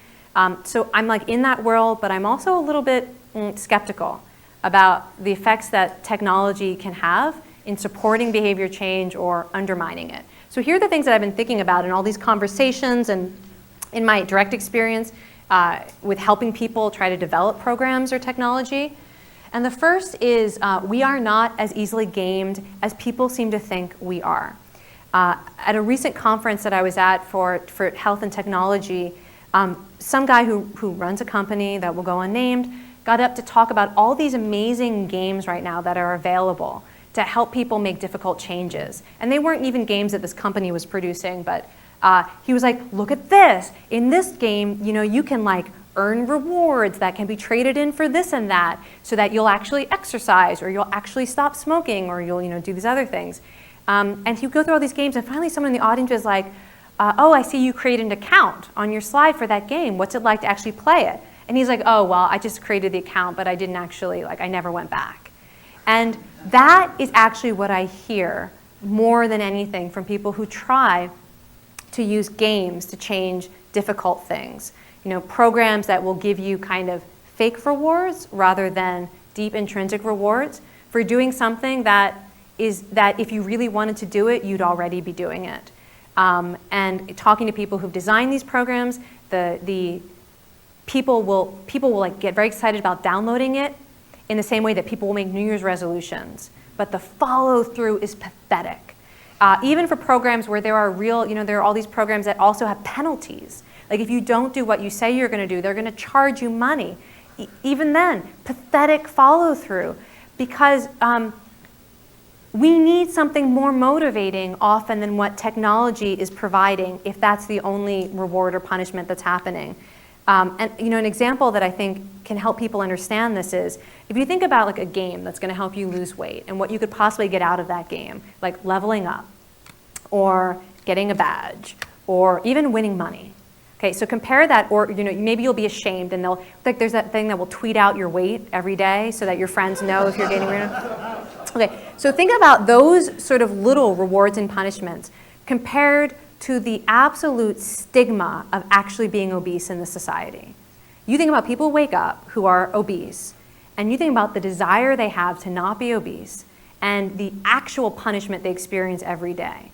So I'm in that world, but I'm also a little bit skeptical about the effects that technology can have in supporting behavior change or undermining it. So here are the things that I've been thinking about in all these conversations and in my direct experience with helping people try to develop programs or technology. And the first is we are not as easily gamed as people seem to think we are. At a recent conference that I was at for health and technology, some guy who runs a company that will go unnamed got up to talk about all these amazing games right now that are available to help people make difficult changes. And they weren't even games that this company was producing, but he was like, look at this. In this game, you can like earn rewards that can be traded in for this and that, so that you'll actually exercise, or you'll actually stop smoking, or you'll do these other things. And he'd go through all these games, and finally someone in the audience was like, oh, I see you created an account on your slide for that game. What's it like to actually play it? And he's like, oh, well, I just created the account, but I didn't actually, I never went back. And that is actually what I hear more than anything from people who try to use games to change difficult things. Programs that will give you kind of fake rewards rather than deep intrinsic rewards for doing something that if you really wanted to do it, you'd already be doing it. And talking to people who've designed these programs, the people will like get very excited about downloading it in the same way that people will make New Year's resolutions. But the follow through is pathetic. Even for programs where there are there are all these programs that also have penalties. Like if you don't do what you say you're going to do, they're going to charge you money. Even then, pathetic follow through, because we need something more motivating often than what technology is providing, if that's the only reward or punishment that's happening. And an example that I think can help people understand this is, if you think about like a game that's going to help you lose weight and what you could possibly get out of that game, like leveling up, or getting a badge, or even winning money. Okay, so compare that, or maybe you'll be ashamed, and there's that thing that will tweet out your weight every day so that your friends know if you're gaining weight. Okay, so think about those sort of little rewards and punishments compared to the absolute stigma of actually being obese in this society. You think about people who wake up who are obese, and you think about the desire they have to not be obese, and the actual punishment they experience every day.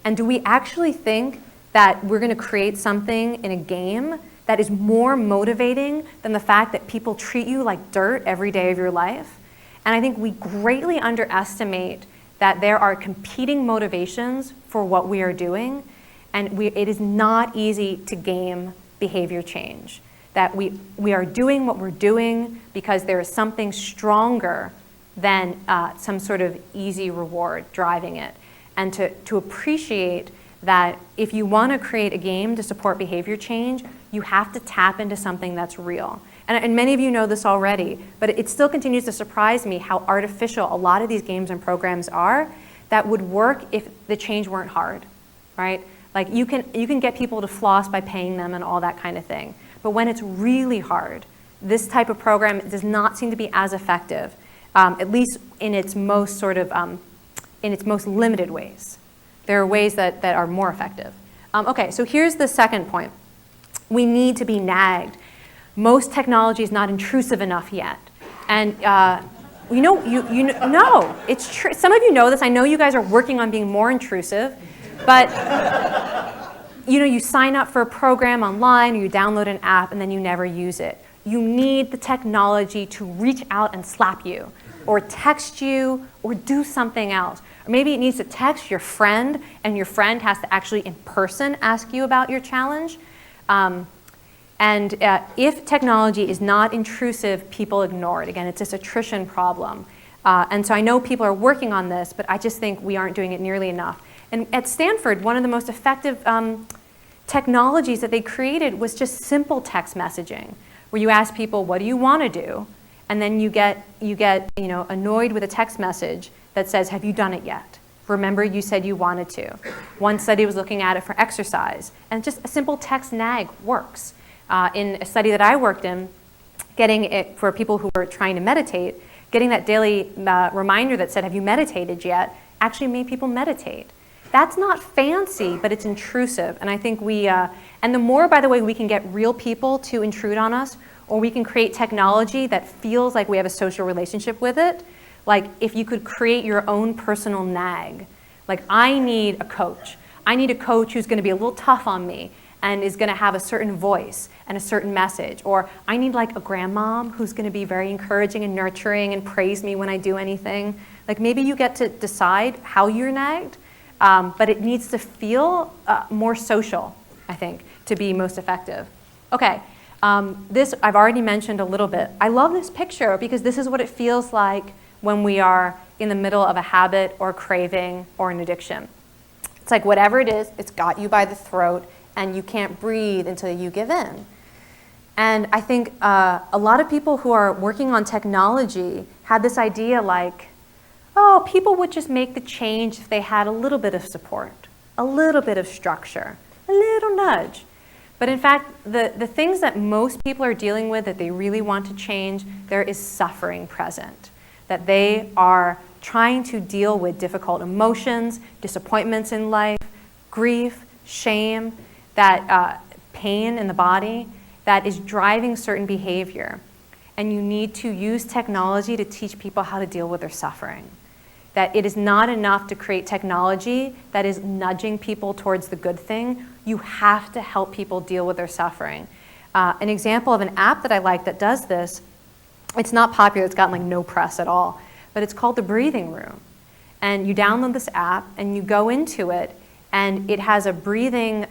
And do we actually think that we're going to create something in a game that is more motivating than the fact that people treat you like dirt every day of your life? And I think we greatly underestimate that there are competing motivations for what we are doing, and it is not easy to game behavior change. That we are doing what we're doing because there is something stronger than some sort of easy reward driving it. And to appreciate that if you want to create a game to support behavior change, you have to tap into something that's real. And many of you know this already, but it still continues to surprise me how artificial a lot of these games and programs are that would work if the change weren't hard, right? Like you can get people to floss by paying them and all that kind of thing. But when it's really hard, this type of program does not seem to be as effective, at least in its most in its most limited ways. There are ways that are more effective. Okay, so here's the second point. We need to be nagged. Most technology is not intrusive enough yet. And no, it's true. Some of you know this. I know you guys are working on being more intrusive, but you sign up for a program online, or you download an app, and then you never use it. You need the technology to reach out and slap you, or text you, or do something else. Or maybe it needs to text your friend, and your friend has to actually in person ask you about your challenge. If technology is not intrusive, people ignore it. Again, it's this attrition problem. And so I know people are working on this, but I just think we aren't doing it nearly enough. And at Stanford, one of the most effective technologies that they created was just simple text messaging, where you ask people, what do you want to do? And then you get annoyed with a text message that says, have you done it yet? Remember, you said you wanted to. One study was looking at it for exercise, and just a simple text nag works. In a study that I worked in, getting it for people who were trying to meditate, getting that daily reminder that said, have you meditated yet, actually made people meditate. That's not fancy, but it's intrusive. And I think and the more, by the way, we can get real people to intrude on us, or we can create technology that feels like we have a social relationship with it. Like if you could create your own personal nag. Like I need a coach. I need a coach who's going to be a little tough on me and is going to have a certain voice and a certain message. Or I need like a grandmom who's going to be very encouraging and nurturing and praise me when I do anything. Like maybe you get to decide how you're nagged, but it needs to feel more social, I think, to be most effective. Okay, this I've already mentioned a little bit. I love this picture because this is what it feels like when we are in the middle of a habit or craving or an addiction. It's like whatever it is, it's got you by the throat and you can't breathe until you give in. And I think a lot of people who are working on technology had this idea like, oh, people would just make the change if they had a little bit of support, a little bit of structure, a little nudge. But in fact, the things that most people are dealing with that they really want to change, there is suffering present. That they are trying to deal with difficult emotions, disappointments in life, grief, shame, that pain in the body that is driving certain behavior. And you need to use technology to teach people how to deal with their suffering. That it is not enough to create technology that is nudging people towards the good thing. You have to help people deal with their suffering. An example of an app that I like that does this, it's not popular, it's gotten like no press at all, but it's called the Breathing Room. And you download this app and you go into it and it has a breathing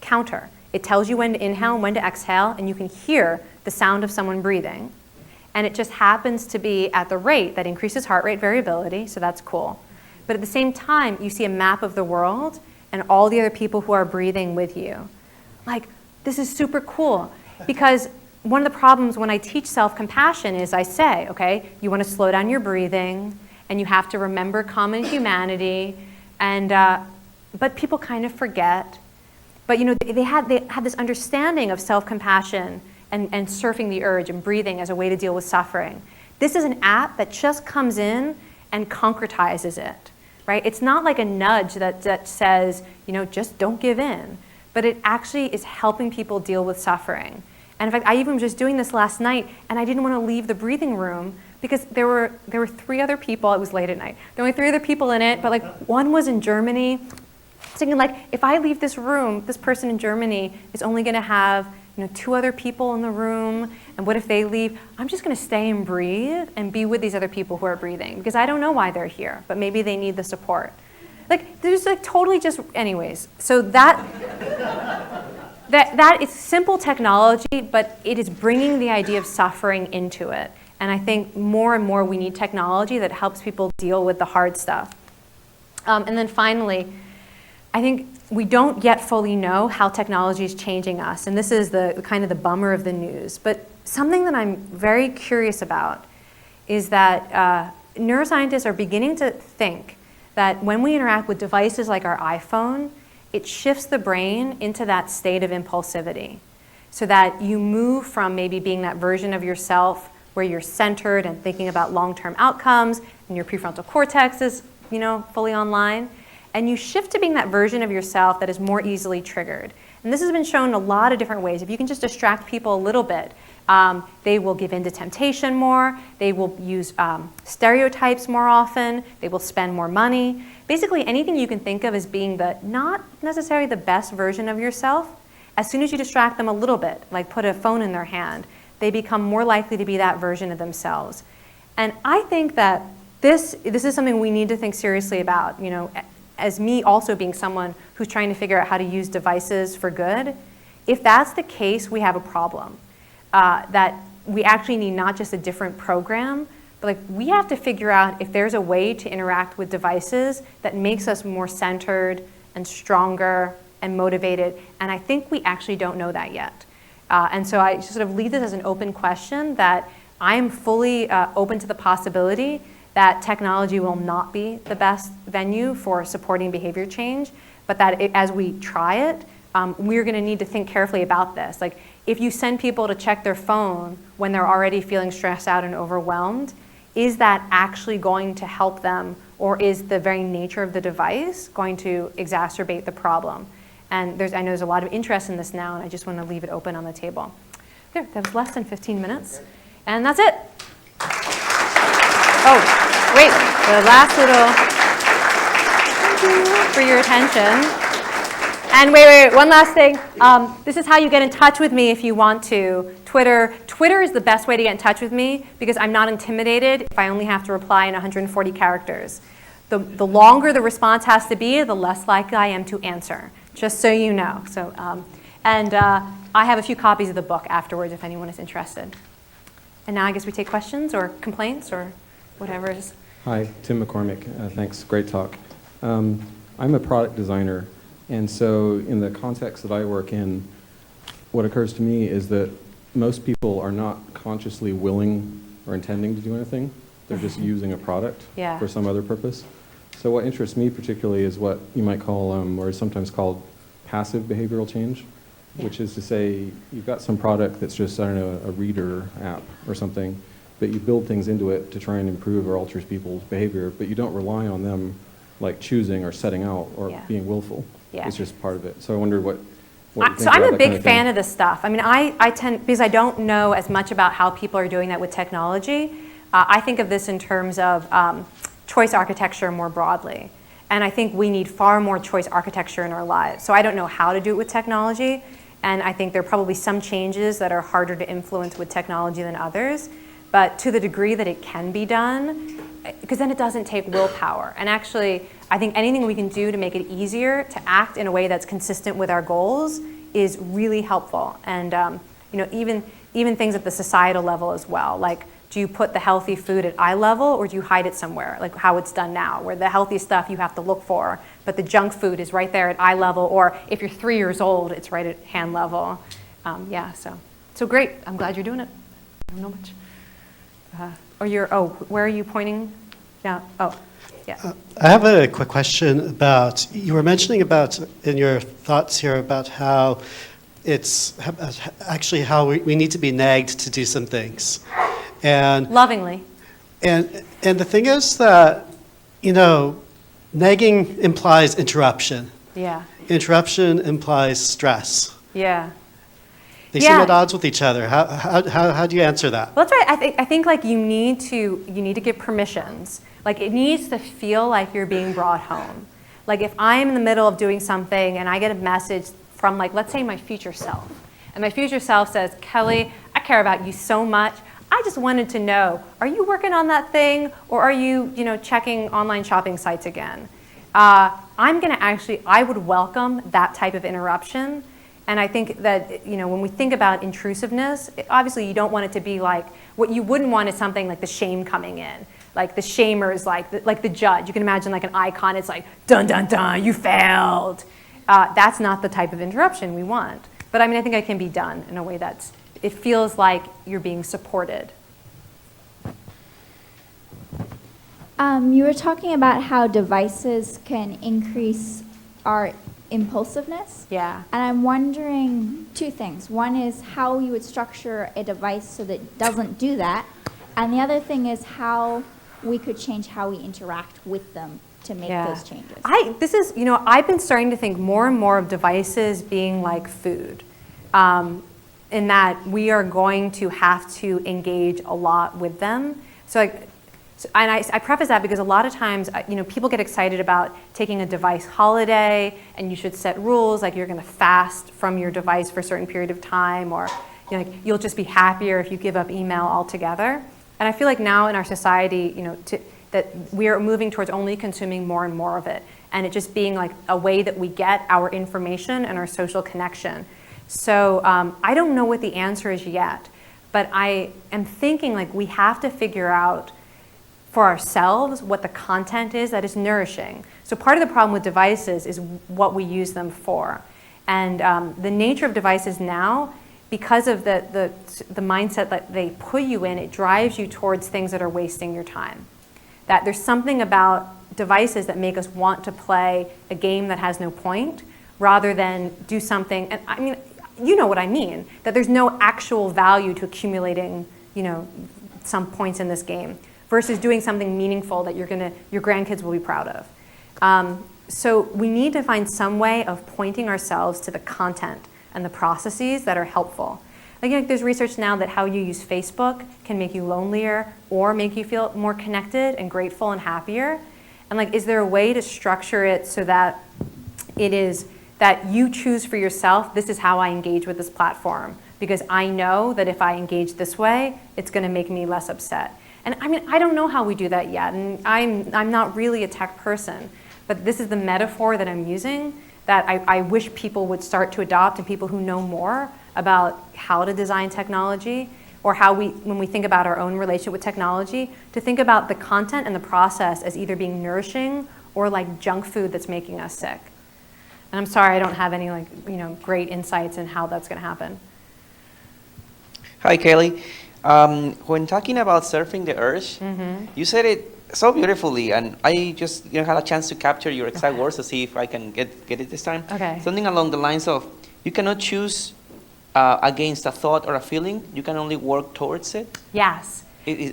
counter. It tells you when to inhale and when to exhale, and you can hear the sound of someone breathing. And it just happens to be at the rate that increases heart rate variability, so that's cool. But at the same time, you see a map of the world and all the other people who are breathing with you. Like, this is super cool, because one of the problems when I teach self-compassion is I say, okay, you want to slow down your breathing, and you have to remember common humanity, and but people kind of forget. But you know, they had this understanding of self-compassion and surfing the urge and breathing as a way to deal with suffering. This is an app that just comes in and concretizes it, right? It's not like a nudge that says, you know, just don't give in, but it actually is helping people deal with suffering. And in fact, I even was just doing this last night, and I didn't want to leave the breathing room because there were 3 other people. It was late at night. There were only 3 other people in it, but like one was in Germany. Thinking like, if I leave this room, this person in Germany is only going to have 2 other people in the room, and what if they leave? I'm just going to stay and breathe and be with these other people who are breathing, because I don't know why they're here, but maybe they need the support. Like, there's like totally just, anyways. So that is simple technology, but it is bringing the idea of suffering into it. And I think more and more we need technology that helps people deal with the hard stuff. And then finally, I think we don't yet fully know how technology is changing us, and this is the kind of the bummer of the news. But something that I'm very curious about is that neuroscientists are beginning to think that when we interact with devices like our iPhone, it shifts the brain into that state of impulsivity, so that you move from maybe being that version of yourself where you're centered and thinking about long-term outcomes, and your prefrontal cortex is, fully online. And you shift to being that version of yourself that is more easily triggered. And this has been shown in a lot of different ways. If you can just distract people a little bit, they will give in to temptation more, they will use stereotypes more often, they will spend more money. Basically anything you can think of as being the not necessarily the best version of yourself, as soon as you distract them a little bit, like put a phone in their hand, they become more likely to be that version of themselves. And I think that this is something we need to think seriously about, as me also being someone who's trying to figure out how to use devices for good. If that's the case, we have a problem. That we actually need not just a different program, but like we have to figure out if there's a way to interact with devices that makes us more centered and stronger and motivated. And I think we actually don't know that yet. And so I sort of leave this as an open question that I'm fully open to the possibility that technology will not be the best venue for supporting behavior change, but that as we try it, we're going to need to think carefully about this. Like, if you send people to check their phone when they're already feeling stressed out and overwhelmed, is that actually going to help them, or is the very nature of the device going to exacerbate the problem? And I know there's a lot of interest in this now, and I just want to leave it open on the table. There, that was less than 15 minutes, and that's it. Oh, wait, the last little, thank you for your attention. And wait, one last thing. This is how you get in touch with me if you want to. Twitter is the best way to get in touch with me because I'm not intimidated if I only have to reply in 140 characters. The longer the response has to be, the less likely I am to answer, just so you know. So, I have a few copies of the book afterwards if anyone is interested. And now I guess we take questions or complaints or whatever is Hi, Tim McCormick. Thanks, great talk. I'm a product designer, and so in the context that I work in, what occurs to me is that most people are not consciously willing or intending to do anything. They're just using a product Yeah. for some other purpose. So what interests me particularly is what you might call, or is sometimes called, passive behavioral change, which is to say you've got some product that's just, I don't know, a reader app or something, but you build things into it to try and improve or alter people's behavior, but you don't rely on them like choosing or setting out or Yeah. being willful. Yeah. It's just part of it. So I wonder what you think So I'm about a that big kind of fan thing. of this stuff. I mean, I tend, because I don't know as much about how people are doing that with technology, I think of this in terms of choice architecture more broadly. And I think we need far more choice architecture in our lives. So I don't know how to do it with technology, and I think there are probably some changes that are harder to influence with technology than others. But to the degree that it can be done, because then it doesn't take willpower. And actually, I think anything we can do to make it easier to act in a way that's consistent with our goals is really helpful. And even things at the societal level as well. Like, do you put the healthy food at eye level, or do you hide it somewhere? Like how it's done now, where the healthy stuff you have to look for, but the junk food is right there at eye level, or if you're 3 years old, it's right at hand level. So great. I'm glad you're doing it. I don't know much. Where are you pointing? Yeah. Oh, yeah. I have a quick question about, you were mentioning about, in your thoughts here, about how it's actually how we need to be nagged to do some things. And Lovingly. And the thing is that, nagging implies interruption. Yeah. Interruption implies stress. Yeah. They seem at odds with each other. How do you answer that? Well, that's right. I think like you need to give permissions. Like it needs to feel like you're being brought home. Like if I'm in the middle of doing something and I get a message from, like, let's say my future self, and my future self says, Kelly, I care about you so much. I just wanted to know, are you working on that thing, or are you, checking online shopping sites again? I would welcome that type of interruption. And I think that, when we think about intrusiveness, obviously you don't want it to be like, what you wouldn't want is something like the shame coming in. Like the shamer is like the judge. You can imagine like an icon, it's like, dun, dun, dun, you failed. That's not the type of interruption we want. But I mean, I think it can be done in a way it feels like you're being supported. You were talking about how devices can increase our impulsiveness. Yeah. And I'm wondering two things. One is how you would structure a device so that it doesn't do that. And the other thing is how we could change how we interact with them to make those changes. I've been starting to think more and more of devices being like food, in that we are going to have to engage a lot with them. I preface that because a lot of times, people get excited about taking a device holiday, and you should set rules, like you're going to fast from your device for a certain period of time, or you'll just be happier if you give up email altogether. And I feel like now in our society, that we are moving towards only consuming more and more of it, and it just being like a way that we get our information and our social connection. So I don't know what the answer is yet, but I am thinking like we have to figure out for ourselves what the content is that is nourishing. So part of the problem with devices is what we use them for. And the nature of devices now, because of the mindset that they put you in, it drives you towards things that are wasting your time. That there's something about devices that make us want to play a game that has no point rather than do something, and I mean, you know what I mean, that there's no actual value to accumulating, some points in this game versus doing something meaningful that your grandkids will be proud of. So we need to find some way of pointing ourselves to the content and the processes that are helpful. Like, there's research now that how you use Facebook can make you lonelier or make you feel more connected and grateful and happier. And is there a way to structure it so that it is that you choose for yourself, this is how I engage with this platform, because I know that if I engage this way, it's going to make me less upset. And I mean, I don't know how we do that yet, and I'm not really a tech person, but this is the metaphor that I'm using that I wish people would start to adopt, and people who know more about how to design technology, or when we think about our own relationship with technology, to think about the content and the process as either being nourishing or like junk food that's making us sick. And I'm sorry, I don't have any great insights in how that's going to happen. Hi, Kelly. When talking about surfing the urge, you said it so beautifully, and I just had a chance to capture your exact words to see if I can get it this time. Okay. Something along the lines of, you cannot choose against a thought or a feeling, you can only work towards it? Yes.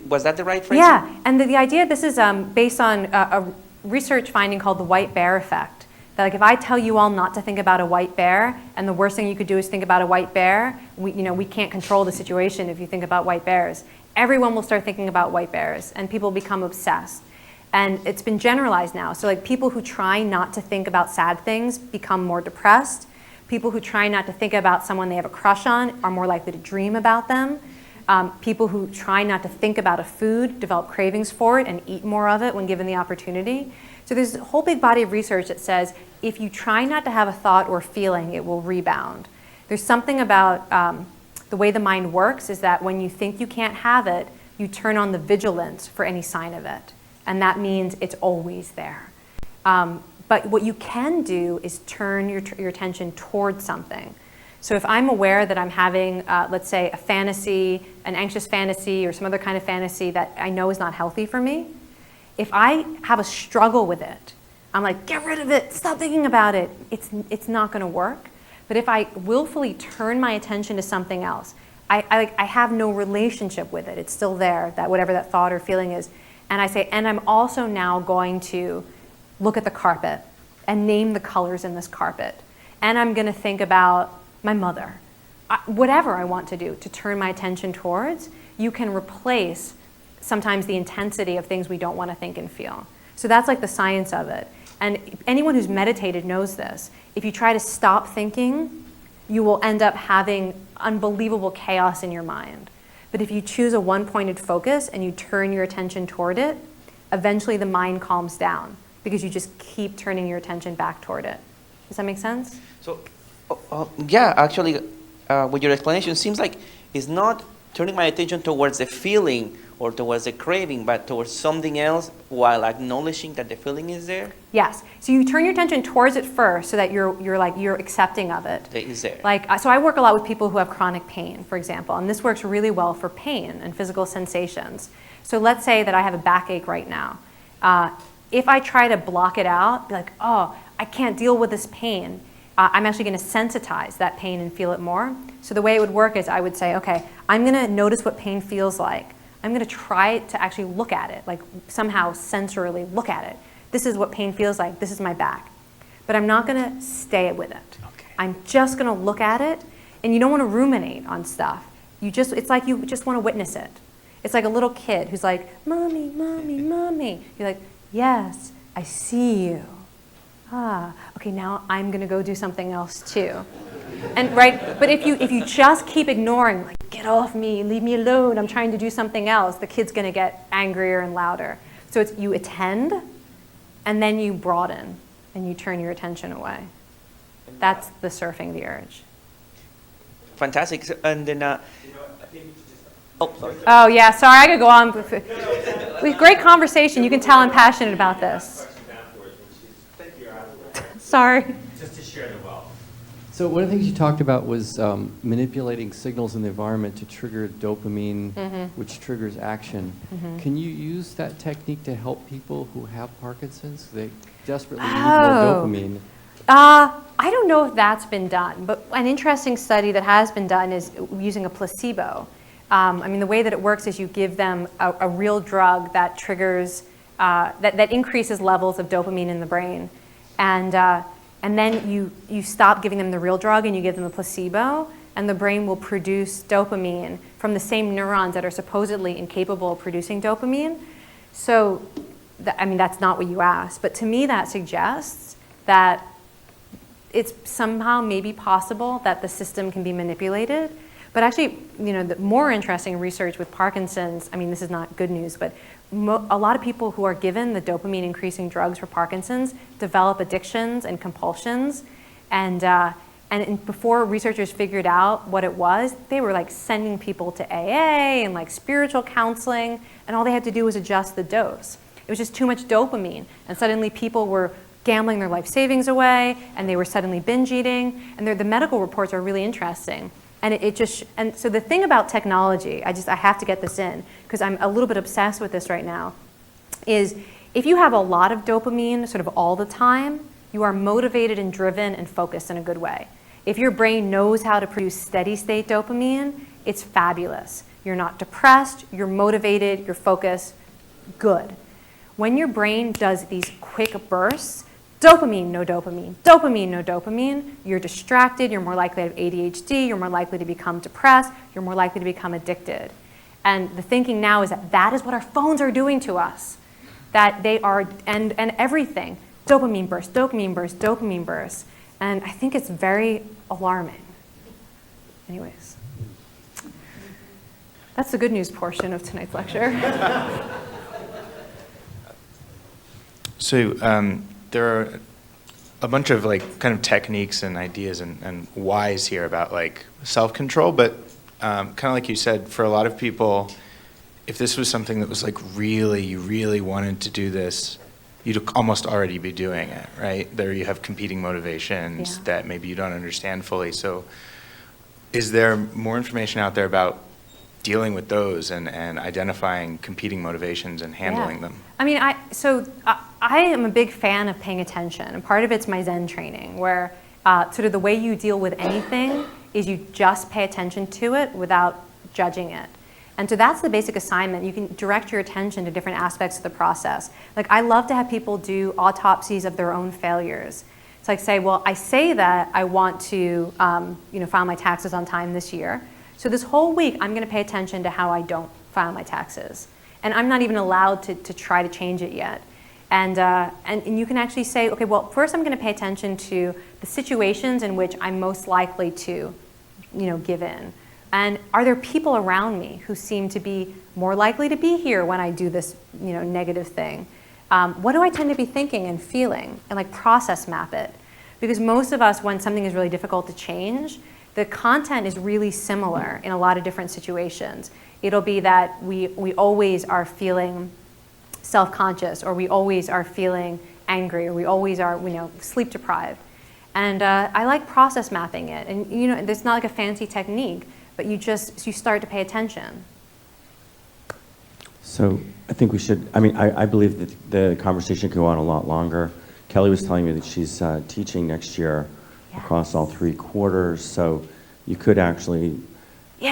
Was that the right phrase? Yeah, and the idea, this is based on a research finding called the white bear effect. That like if I tell you all not to think about a white bear, and the worst thing you could do is think about a white bear, we can't control the situation if you think about white bears. Everyone will start thinking about white bears, and people become obsessed. And it's been generalized now. So like people who try not to think about sad things become more depressed. People who try not to think about someone they have a crush on are more likely to dream about them. People who try not to think about a food develop cravings for it and eat more of it when given the opportunity. So there's a whole big body of research that says if you try not to have a thought or feeling, it will rebound. There's something about the way the mind works is that when you think you can't have it, you turn on the vigilance for any sign of it. And that means it's always there. But what you can do is turn your attention towards something. So if I'm aware that I'm having, let's say, a fantasy, an anxious fantasy, or some other kind of fantasy that I know is not healthy for me, if I have a struggle with it, I'm like, get rid of it, stop thinking about it, it's not going to work. But if I willfully turn my attention to something else, I have no relationship with it, it's still there, that whatever that thought or feeling is, and I say, and I'm also now going to look at the carpet and name the colors in this carpet, and I'm going to think about my mother, whatever I want to do to turn my attention towards, you can replace sometimes the intensity of things we don't want to think and feel. So that's like the science of it. And anyone who's meditated knows this. If you try to stop thinking, you will end up having unbelievable chaos in your mind. But if you choose a one-pointed focus and you turn your attention toward it, eventually the mind calms down because you just keep turning your attention back toward it. Does that make sense? So, yeah, actually, with your explanation, it seems like it's not turning my attention towards the feeling or towards the craving, but towards something else while acknowledging that the feeling is there? Yes. So you turn your attention towards it first so that you're accepting of it. That is there. So I work a lot with people who have chronic pain, for example, and this works really well for pain and physical sensations. So let's say that I have a backache right now. If I try to block it out, be like, oh, I can't deal with this pain, I'm actually going to sensitize that pain and feel it more. So the way it would work is I would say, okay, I'm going to notice what pain feels like. I'm going to try to actually look at it, like somehow sensorily look at it. This is what pain feels like. This is my back. But I'm not going to stay with it. Okay. I'm just going to look at it, and you don't want to ruminate on stuff. It's like you just want to witness it. It's like a little kid who's like, mommy, mommy, mommy. You're like, yes, I see you. Okay, now I'm going to go do something else too. And right, but if you just keep ignoring, like, get off me, leave me alone, I'm trying to do something else, the kid's going to get angrier and louder. So it's you attend, and then you broaden, and you turn your attention away. That's the surfing the urge. Fantastic. And then, oh, sorry. Oh yeah, sorry, I could go on. We have great conversation. You can tell I'm passionate about this. Sorry. Just to share the wealth. So one of the things you talked about was manipulating signals in the environment to trigger dopamine, which triggers action. Can you use that technique to help people who have Parkinson's? They desperately need more dopamine. I don't know if that's been done, but an interesting study that has been done is using a placebo. I mean, the way that it works is you give them a real drug that triggers, that increases levels of dopamine in the brain. And then you stop giving them the real drug and you give them a placebo, and the brain will produce dopamine from the same neurons that are supposedly incapable of producing dopamine. So, I mean, that's not what you asked, but to me that suggests that it's somehow maybe possible that the system can be manipulated. But actually, the more interesting research with Parkinson's, I mean, this is not good news, but a lot of people who are given the dopamine increasing drugs for Parkinson's develop addictions and compulsions. And And before researchers figured out what it was, they were like sending people to AA and like spiritual counseling, and all they had to do was adjust the dose. It was just too much dopamine, and suddenly people were gambling their life savings away, and they were suddenly binge eating, and the medical reports are really interesting. And so the thing about technology, I have to get this in, because I'm a little bit obsessed with this right now, is if you have a lot of dopamine sort of all the time, you are motivated and driven and focused in a good way. If your brain knows how to produce steady state dopamine, it's fabulous. You're not depressed, you're motivated, you're focused, good. When your brain does these quick bursts, dopamine, no dopamine, dopamine, no dopamine, you're distracted, you're more likely to have ADHD, you're more likely to become depressed, you're more likely to become addicted. And the thinking now is that that is what our phones are doing to us. That they are, and everything, dopamine bursts, dopamine bursts, dopamine bursts. And I think it's very alarming. Anyways, that's the good news portion of tonight's lecture. So there are a bunch of like kind of techniques and ideas and whys here about like self-control, but kind of like you said, for a lot of people, if this was something that was like really, you really wanted to do this, you'd almost already be doing it, right? There you have competing motivations that maybe you don't understand fully. So is there more information out there about dealing with those and identifying competing motivations and handling them? I mean, I am a big fan of paying attention, and part of it's my Zen training, where sort of the way you deal with anything is you just pay attention to it without judging it. And so that's the basic assignment. You can direct your attention to different aspects of the process. Like, I love to have people do autopsies of their own failures. It's like, say, well, I say that I want to file my taxes on time this year. So this whole week, I'm going to pay attention to how I don't file my taxes. And I'm not even allowed to try to change it yet. And you can actually say, okay, well, first I'm going to pay attention to the situations in which I'm most likely to, give in. And are there people around me who seem to be more likely to be here when I do this, negative thing? What do I tend to be thinking and feeling? And like process map it. Because most of us, when something is really difficult to change, the content is really similar in a lot of different situations. It'll be that we always are feeling self-conscious, or we always are feeling angry, or we always are, sleep deprived. And I like process mapping it. And it's not like a fancy technique, but you start to pay attention. So I think we should, I believe that the conversation could go on a lot longer. Kelly was telling me that she's teaching next year across all 3 quarters, so you could actually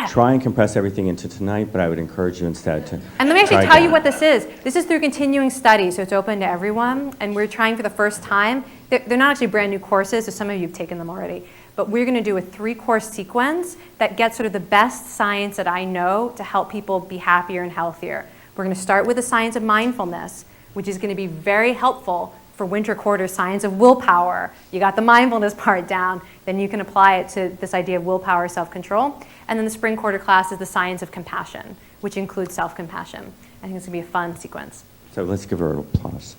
try and compress everything into tonight, but I would encourage you instead to And let me actually tell you what this is. This is through continuing study, so it's open to everyone, and we're trying for the first time. They're not actually brand new courses, so some of you have taken them already, but we're going to do a 3-course sequence that gets sort of the best science that I know to help people be happier and healthier. We're going to start with the science of mindfulness, which is going to be very helpful for winter quarter science of willpower. You got the mindfulness part down, then you can apply it to this idea of willpower, self-control. And then the spring quarter class is the science of compassion, which includes self-compassion. I think it's going to be a fun sequence. So let's give her an applause.